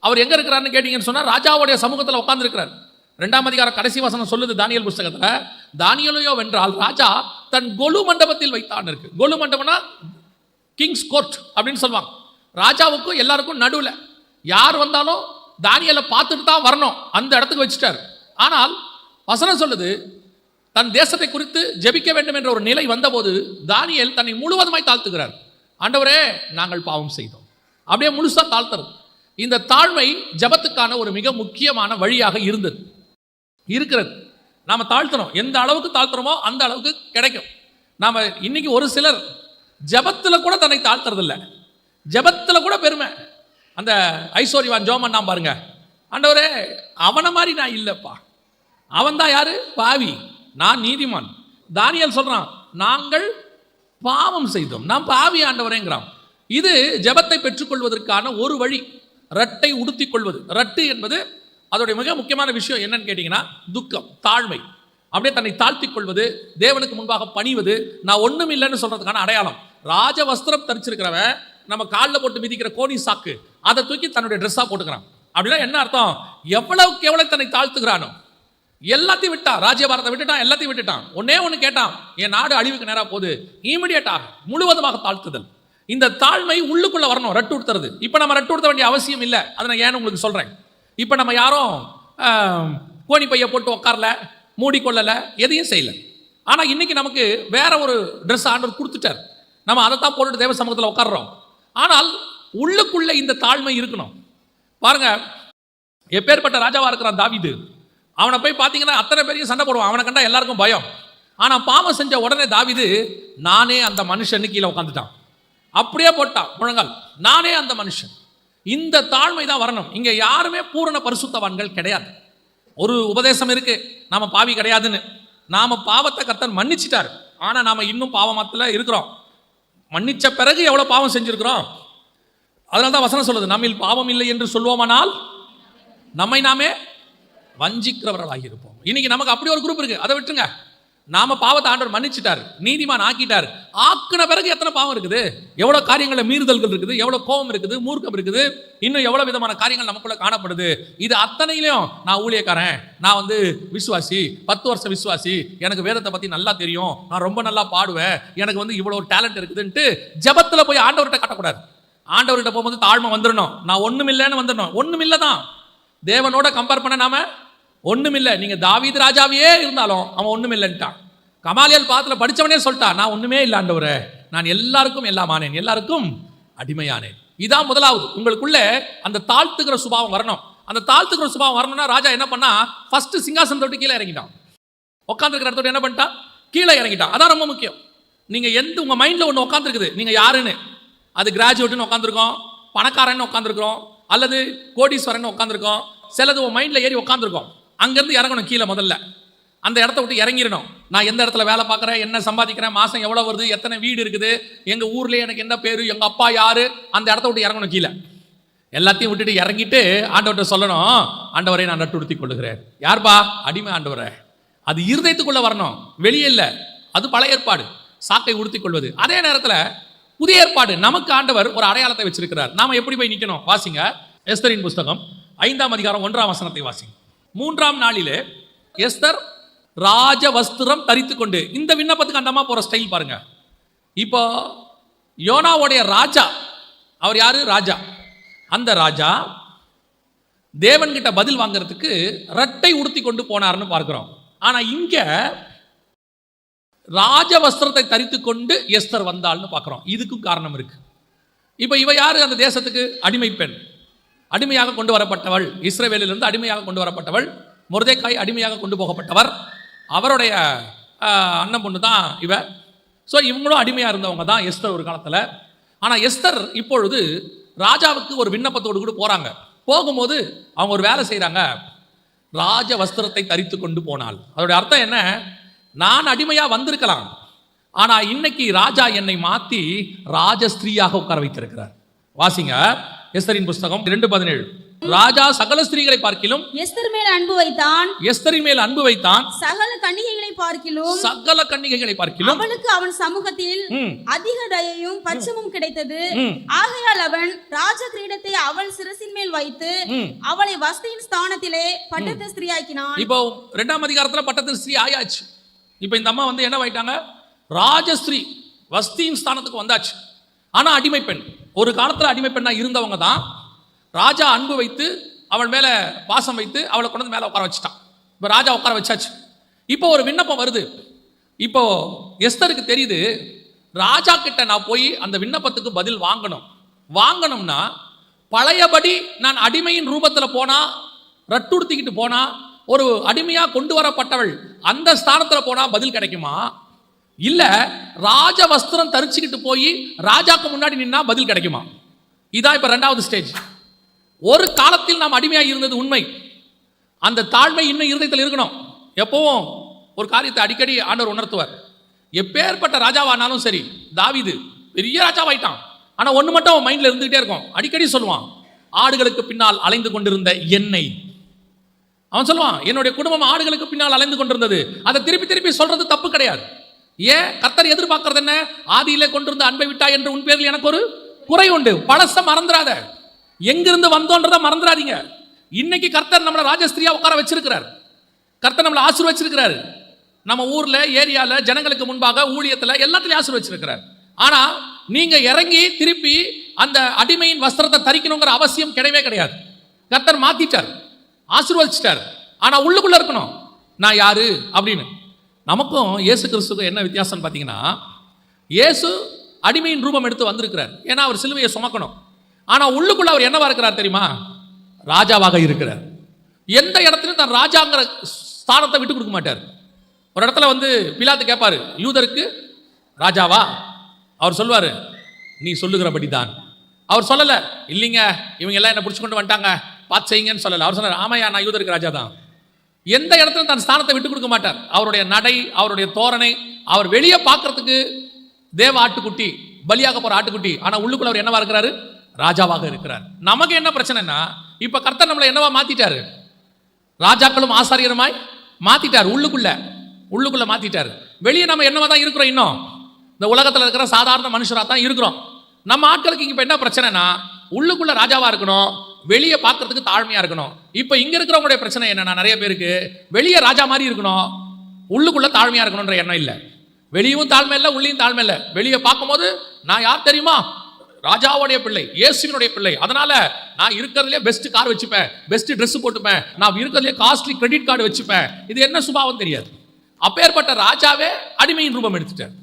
அவர் எங்கே இருக்கிறாருன்னு கேட்டிங்கன்னு சொன்னால், ராஜாவுடைய சமூகத்தில் உட்கார்ந்துருக்கிறார். 2ஆம் அதிகாரம் கடைசி வசனம் சொல்லுது தானியல் புஸ்தகத்தில், தானியலையோ வென்றால் ராஜா தன் கொலு மண்டபத்தில் வைத்தான் இருக்கு. கொலு மண்டபம்னா கிங்ஸ் கோர்ட் அப்படின்னு சொல்லுவாங்க. ராஜாவுக்கும் எல்லாருக்கும் நடுவில் யார் வந்தாலும் தானியலை பார்த்துட்டு தான் வரணும், அந்த இடத்துக்கு வச்சுட்டார். ஆனால் வசனம் சொல்லுது, தன் தேசத்தை குறித்து ஜெபிக்க வேண்டும் என்ற ஒரு நிலை வந்தபோது தானியேல் தன்னை முழுவதுமாய் தாழ்த்துகிறார். ஆண்டவரே நாங்கள் பாவம் செய்தோம், அப்படியே முழுசா தாழ்த்துறது. இந்த தாழ்மை ஜெபத்துக்கான ஒரு மிக முக்கியமான வழியாக இருக்கிறது. நாம தாழ்த்தணும், எந்த அளவுக்கு தாழ்த்துறோமோ அந்த அளவுக்கு கிடைக்கும். நாம் இன்னைக்கு ஒரு சிலர் ஜபத்தில் கூட தன்னை தாழ்த்துறதில்ல, ஜபத்தில் கூட பெருமை. அந்த ஐஸ்வர்யவான் ஜோமன் நாம் பாருங்க, ஆண்டவரே அவனை மாதிரி நான் இல்லைப்பா, அவன் தான் யாரு? பாவி, நான் நீதிமான். தானியேல் சொல்றான், நாங்கள் பாவம் செய்தோம், நான் பாவி ஆண்டவரேங்கிறான். இது ஜெபத்தை பெற்றுக்கொள்வதற்கான ஒரு வழி, ரட்டை உடுத்திக் கொள்வது. ரட்டு என்பது அதோடைய மிக முக்கியமான விஷயம் என்னன்னு கேட்டிங்கன்னா துக்கம், தாழ்மை, அப்படியே தன்னை தாழ்த்திக் கொள்வது, தேவனுக்கு முன்பாக பணிவது, நான் ஒன்றும் இல்லைன்னு சொல்றதுக்கான அடையாளம். ராஜ வஸ்திரம் தரிச்சிருக்கிறவன் நம்ம காலில் போட்டு மிதிக்கிற கோணி சாக்கு அதை தூக்கி தன்னுடைய ட்ரெஸ்ஸாக போட்டுக்கிறான். அப்படின்னா என்ன அர்த்தம்? எவ்வளவுக்கு எவ்வளவு தன்னை தாழ்த்துக்கிறானோ எல்லாத்தையும் விட்டான், ராஜ்யபாரத்தை விட்டுட்டான், எல்லாத்தையும் விட்டுட்டான். ஒன்னே ஒன்று கேட்டான், என் நாடு அழிவுக்கு நேராக போகுது, இமீடியட்டாக முழுவதுமாக தாழ்த்துதல். இந்த தாழ்மை உள்ளுக்குள்ள வரணும், ரட்டு உடுத்துறது. இப்போ நம்ம ரட்டு உடுத்த வேண்டிய அவசியம் இல்லை, அதை நான் ஏன்னு உங்களுக்கு சொல்கிறேன். இப்போ நம்ம யாரும் கோணி பையை போட்டு உட்காரல, மூடிக்கொள்ளலை, எதையும் செய்யலை. ஆனால் இன்னைக்கு நமக்கு வேற ஒரு ட்ரெஸ் ஆண்டவர் கொடுத்துட்டார், நம்ம அதை தான் போட்டுட்டு தேவ சமூகத்தில் உட்கார்றோம். ஆனால் உள்ளுக்குள்ள இந்த தாழ்மை இருக்கணும். பாருங்க, எப்பேற்பட்ட ராஜாவா இருக்கிறான் தாவீது. அவனை போய் பார்த்தீங்கன்னா அத்தனை பேரையும் சண்டை போடுவான், அவனை கண்டா எல்லாருக்கும் பயம். ஆனால் பாவம் செஞ்ச உடனே தாவீது நானே அந்த மனுஷன்னு கீழே உட்காந்துட்டான், அப்படியே போட்டான் முழங்கால், நானே அந்த மனுஷன். இந்த தாழ்மை தான் வரணும். இங்கே யாருமே பூரண பரிசுத்தவான்கள் கிடையாது. ஒரு உபதேசம் இருக்கு, நாம பாவி கிடையாதுன்னு. நாம பாவத்தை கர்த்தர் மன்னிச்சிட்டார், ஆனால் நாம இன்னும் பாவமத்தில் இருக்கிறோம். மன்னிச்ச பிறகு எவ்வளோ பாவம் செஞ்சிருக்கிறோம். அதனால தான் வசனம் சொல்லுது, நம்மில் பாவம் இல்லை என்று சொல்வோமானால் நம்மை நாமே வஞ்சிக்கிறவர்களாகி இருப்போம். இன்னைக்கு நமக்கு அப்படி ஒரு குரூப் இருக்கு, அதை விட்டுருங்க. நாம பாவத்தை ஆண்டவர் மன்னிச்சிட்டார், நீதிமான் ஆக்கிட்டார். ஆக்கின பிறகு எத்தனை பாவம் இருக்குது, எவ்வளோ காரியங்களை மீறுதல்கள் இருக்குது, எவ்வளோ கோபம் இருக்குது, மூர்க்கம் இருக்குது, இன்னும் எவ்வளோ விதமான காரியங்கள் நமக்குள்ள காணப்படுது. இது அத்தனையிலையும் நான் ஊழியக்காரன், நான் விசுவாசி, 10 வருஷம் விசுவாசி, எனக்கு வேதத்தை பற்றி நல்லா தெரியும், நான் ரொம்ப நல்லா பாடுவேன், எனக்கு இவ்வளோ டேலண்ட் இருக்குதுன்ட்டு ஜபத்தில் போய் ஆண்டவர்கிட்ட காட்டக்கூடாது. ஆண்டவர்கிட்ட போகும்போது தாழ்மை வந்துடணும், நான் ஒன்றும் இல்லைன்னு வந்துடணும். ஒன்றும் இல்லை தான், தேவனோட கம்பேர் பண்ண நாம ஒன்றும் இல்லை. நீங்கள் தாவீது ராஜாவையே இருந்தாலும் அவன் ஒன்றும் இல்லைன்ட்டான். கமாலியல் பாத்தில் படித்தவனே சொல்லிட்டான், நான் ஒன்றுமே இல்லை ஆண்டவரே, நான் எல்லாருக்கும் எல்லாம் ஆனேன், எல்லாருக்கும் அடிமையானேன். இதான் முதலாவது, உங்களுக்குள்ளே அந்த தாழ்த்துக்கிற சுபாவம் வரணும். அந்த தாழ்த்துக்கிற சுபாவம் வரணும்னா ராஜா என்ன பண்ணா, ஃபர்ஸ்ட் சிங்காசனத்தை விட்டு கீழே இறங்கிட்டான். உட்காந்துருக்கிற இடத்தோட என்ன பண்ணிட்டான், கீழே இறங்கிட்டான். அதான் ரொம்ப முக்கியம். நீங்கள் உங்கள் மைண்டில் ஒன்று உட்காந்துருக்குது, நீங்கள் யாருன்னு, அது கிராஜுவேட்டுன்னு உட்காந்துருக்கோம், பணக்காரன்னு உட்காந்துருக்கோம், அல்லது கோடீஸ்வரன் உட்காந்துருக்கோம், சிலது உன் மைண்டில் ஏறி உட்காந்துருக்கோம். அங்கேருந்து இறங்கணும் கீழே, முதல்ல அந்த இடத்த விட்டு இறங்கிடணும். நான் எந்த இடத்துல வேலை பார்க்குறேன், என்ன சம்பாதிக்கிறேன், மாதம் எவ்வளோ வருது, எத்தனை வீடு இருக்குது, எங்கள் ஊர்லேயே எனக்கு என்ன பேர், எங்கள் அப்பா யார், அந்த இடத்த விட்டு இறங்கணும் கீழே. எல்லாத்தையும் விட்டுட்டு இறங்கிட்டு ஆண்டவர்கிட்ட சொல்லணும், ஆண்டவரை நான் நட்டு உடுத்திக் கொள்ளுகிறேன். யார்பா? அடிமை ஆண்டவரே. அது இருதயத்துக்குள்ளே வரணும், வெளியே இல்லை. அது பழைய ஏற்பாடு, சாக்கை உடுத்திக் கொள்வது. அதே நேரத்தில் புதிய ஏற்பாடு, நமக்கு ஆண்டவர் ஒரு அடையாளத்தை வச்சிருக்கிறார். நாம எப்படி போய் நிற்கணும்? வாசிங்க, எஸ்தரின் புஸ்தகம் 5ஆம் அதிகாரம் 1ஆம் வசனத்தை வாசிங்க. 3ஆம் நாளிலே எஸ்தர் ராஜ வஸ்திரம் தரித்து கொண்டு, இந்த விண்ணப்பத்துக்கு அந்த அம்மா போற ஸ்டைல் பாருங்க. இப்போ யோனாவுடைய ராஜா, அவர் யாரு? ராஜா. அந்த ராஜா தேவன்கிட்ட பதில் வாங்கிறதுக்கு ரட்டை உடுத்தி கொண்டு போனார்னு பார்க்கிறோம். ஆனா இங்க ராஜ வஸ்திரத்தை தரித்து கொண்டு எஸ்தர் வந்தாள்னு பார்க்கிறோம். இதுக்கும் காரணம் இருக்கு. இப்போ இவ யாரு? அந்த தேசத்துக்கு அடிமை பெண், அடிமையாக கொண்டு வரப்பட்டவள், இஸ்ரவேலிலிருந்து அடிமையாக கொண்டு வரப்பட்டவள். மொர்தெக்காய் அடிமையாக கொண்டு போகப்பட்டவர், அவருடைய அண்ணன் பொண்ணு தான் இவ. ஸோ இவங்களும் அடிமையாக இருந்தவங்க தான் எஸ்தர் ஒரு காலத்தில். ஆனால் எஸ்தர் இப்பொழுது ராஜாவுக்கு ஒரு விண்ணப்பத்தோடு கூட போகிறாங்க. போகும்போது அவங்க ஒரு வேலை செய்கிறாங்க, ராஜ வஸ்திரத்தை தரித்து கொண்டு போனால். அதோடைய அர்த்தம் என்ன? நான் அடிமையாக வந்திருக்கலாம், ஆனால் இன்னைக்கு ராஜா என்னை மாற்றி ராஜஸ்திரீயாக உட்கார வைத்திருக்கிறார். வாசிங்க எஸ்தரின் புஸ்தகம் 2:17. ராஜா சகல ஸ்திரீகளை பார்க்கிலும் எஸ்தர் மேல் அன்பு வைத்தான், எஸ்தரின் மேல் அன்பு வைத்தான், சகல கன்னிகைகளை பார்க்கிலும், சகல கன்னிகைகளை பார்க்கிலும் அவளுக்கு அவன் சமூகத்தில் அதிக தயையும் பட்சமும் கிடைத்தது. ஆகையால் அவன் ராஜ கிரீடத்தை அவள் சிரசின் மேல் வைத்து அவளை வஸ்தியின் ஸ்தானத்திலே பட்டத்து ஸ்திரீயாக்கினான். இப்போ 2ஆம் அதிகாரத்துல பட்டத்து ஸ்திரீ ஆயாச்சு. இப்போ இந்த அம்மா என்ன ஆயிட்டாங்க? ராஜஸ்திரீ, வஸ்தியின் ஸ்தானத்துக்கு வந்தாச்சு. ஆனா அடிமை பெண். ஒரு காலத்துல அடிமை பெண்ணா இருந்தவங்க தான் ராஜா அன்பு வைத்து அவள் மேல பாசம் வைத்து அவளை கொண்டு வந்து மேல உட்கார வச்சுட்டான். இப்போ ராஜா உட்கார வச்சாச்சு. இப்போ ஒரு விண்ணப்பம் வருது. இப்போ எஸ்தருக்கு தெரியுது, ராஜா கிட்ட நான் போய் அந்த விண்ணப்பத்துக்கு பதில் வாங்கணும்னா பழையபடி நான் அடிமையின் ரூபத்தில் போனா, ரட்டுடுத்திக்கிட்டு போனா, ஒரு அடிமையா கொண்டு வரப்பட்டவள் அந்த ஸ்தானத்தில் போனா பதில் கிடைக்குமா? இல்ல ராஜ வஸ்திரம் தரிச்சுக்கிட்டு போய் ராஜாக்கு முன்னாடி நின்னா பதில் கிடைக்குமா? இதான் இப்ப 2வது ஸ்டேஜ். ஒரு காலத்தில் நாம் அடிமையாக இருந்தது உண்மை. அந்த தாழ்மை இன்னும் இருதயத்தில் இருக்கணும். எப்பவும் ஒரு காரியத்தை அடிக்கடி ஆண்டவர் உணர்த்துவார். எப்பேற்பட்ட ராஜாவானாலும் சரி, தாவீது பெரிய ராஜாவாயிட்டான், ஆனா ஒண்ணு மட்டும் அவன் மைண்ட்ல இருந்துகிட்டே இருக்கும். அடிக்கடி சொல்லுவான், ஆடுகளுக்கு பின்னால் அலைந்து கொண்டிருந்த என்னை. அவன் சொல்லுவான், என்னுடைய குடும்பம் ஆடுகளுக்கு பின்னால் அலைந்து கொண்டிருந்தது. அதை திருப்பி திருப்பி சொல்றது தப்பு கிடையாது. ஏன்? கர்த்தர் எதிர்பார்க்கறது என்ன? ஆதியிலே கொண்டிருந்த அன்பை விட்டா என்று உன் பேரில் எனக்கு ஒரு குறை உண்டு. பழச மறந்துடாத, எங்கிருந்து வந்தோன்றத மறந்துடாதீங்க. இன்னைக்கு கர்த்தர் நம்மளை ராஜஸ்திரியா உட்கார வச்சிருக்கிறார். கர்த்தர் நம்மளை ஆசீர்வச்சிருக்கிறார். நம்ம ஊர்ல, ஏரியால, ஜனங்களுக்கு முன்பாக, ஊழியத்துல எல்லாத்துலயும் ஆசீர்வச்சிருக்கிறார். ஆனா நீங்க இறங்கி திருப்பி அந்த அடிமையின் வஸ்திரத்தை தரிக்கணுங்கிற அவசியம் கிடையவே கிடையாது. கர்த்தர் மாத்திட்டார், ஆசீர்வதிச்சிட்டார். ஆனா உள்ளுக்குள்ள இருக்கணும், நான் யாரு அப்படின்னு. நமக்கும் இயேசு கிறிஸ்துக்கும் என்ன வித்தியாசம் பார்த்தீங்கன்னா, இயேசு அடிமையின் ரூபம் எடுத்து வந்திருக்கிறார். ஏன்னா அவர் சிலுவையை சுமக்கணும். ஆனா உள்ளுக்குள்ள அவர் என்னவா இருக்கிறார் தெரியுமா? ராஜாவாக இருக்கிறார். எந்த இடத்துலையும் தன் ராஜாங்கிற ஸ்தானத்தை விட்டு கொடுக்க மாட்டார். ஒரு இடத்துல வந்து பிலாத்து கேட்பாரு, யூதருக்கு ராஜாவா? அவர் சொல்லுவாரு, நீ சொல்லுகிறபடி தான். அவர் சொல்லல, இல்லைங்க இவங்க எல்லாம் என்ன பிடிச்சு கொண்டு வந்துட்டாங்க, பார்த்து செய்யுங்கன்னு சொல்லல. அவர் சொன்னார், ஆமாயா நான் யூதருக்கு ராஜா தான். எந்த இடத்துல தன் ஸ்தானத்தை விட்டு கொடுக்க மாட்டார். அவருடைய நடை, அவருடைய தோரணை, அவர் வெளியே பார்க்கறதுக்கு தேவ ஆட்டுக்குட்டி, பலியாக போற ஆட்டுக்குட்டி, ஆனா உள்ளுக்குள்ள அவர் என்னவா இருக்கிறாரு? ராஜாவாக இருக்கிறார். நமக்கு என்ன பிரச்சனைனா, இப்ப கர்த்தர் நம்மளை என்னவா மாத்திட்டாரு? ராஜாக்களும் ஆசாரியருமாய் மாத்திட்டார். உள்ளுக்குள்ள மாத்திட்டாரு. வெளியே நம்ம என்னவா தான் இருக்கிறோம். இன்னும் இந்த உலகத்தில் இருக்கிற சாதாரண மனுஷராக தான் இருக்கிறோம். நம்ம ஆட்களுக்கு இப்ப என்ன பிரச்சனைனா, உள்ளுக்குள்ள ராஜாவா இருக்கணும், வெளியே பார்க்கறதுக்கு தாழ்மையா இருக்கணும். இப்ப இங்க இருக்கிறவங்களுடைய பிரச்சனை என்னன்னா, நிறைய பேருக்கு வெளியே ராஜா மாதிரி இருக்கணும், உள்ளுக்குள்ள தாழ்மையா இருக்கணும்ன்ற எண்ணம் இல்லை. வெளியும் தாழ்மை இல்லை, உள்ளியும் தாழ்மை இல்லை. வெளியே பார்க்கும்போது நான் யார் தெரியுமா? ராஜாவுடைய பிள்ளை, இயேசுவினுடைய பிள்ளை. அதனால நான் இருக்கிறதுலே பெஸ்ட் கார் வச்சுப்பேன், பெஸ்ட் ட்ரெஸ் போட்டுப்பேன், நான் இருக்கிறதுலே காஸ்ட்லி கிரெடிட் கார்டு வச்சுப்பேன். இது என்ன சுபாவம் தெரியாது. அப்பேற்பட்ட ராஜாவே அடிமையின் ரூபம் எடுத்துட்டார்.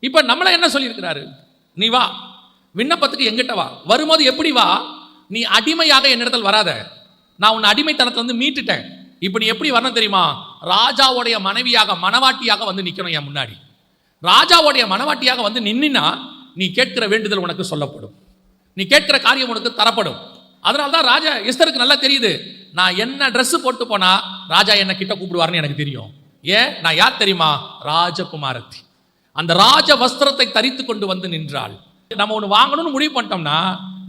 இப்ப நம்மள என்ன சொல்லியிருக்கிறாரு? நீ வா, விண்ணப்பத்துக்கு எங்கிட்ட வா. வரும்போது எப்படி வா? நீ அடிமையாக என்னிடத்தில் வராத, நான் உன்னை அடிமைத்தனத்துல இருந்து மீட்டுட்டேன். இப்ப நீ எப்படி வரணும் தெரியுமா? ராஜாவுடைய மனைவியாக, மனவாட்டியாக வந்து நிக்கணும் என் முன்னாடி. ராஜாவுடைய மனவாட்டியாக வந்து நின்னா நீ கேட்கிற வேண்டுதல் உனக்கு சொல்லப்படும், நீ கேட்கிற காரியம் உனக்கு தரப்படும். அதனால்தான் ராஜா எஸ்தருக்கு நல்லா தெரியுது, நான் என்ன ட்ரெஸ் போட்டு போனா ராஜா என்ன கிட்ட கூப்பிடுவார்னு எனக்கு தெரியும். ஏன்? நான் யார் தெரியுமா? ராஜகுமாரத்தி. அந்த ராஜ வஸ்திரத்தை தரித்து கொண்டு வந்து நின்றாள். நம்ம ஒன்று வாங்கணும்னு முடிவு பண்ணிட்டோம்னா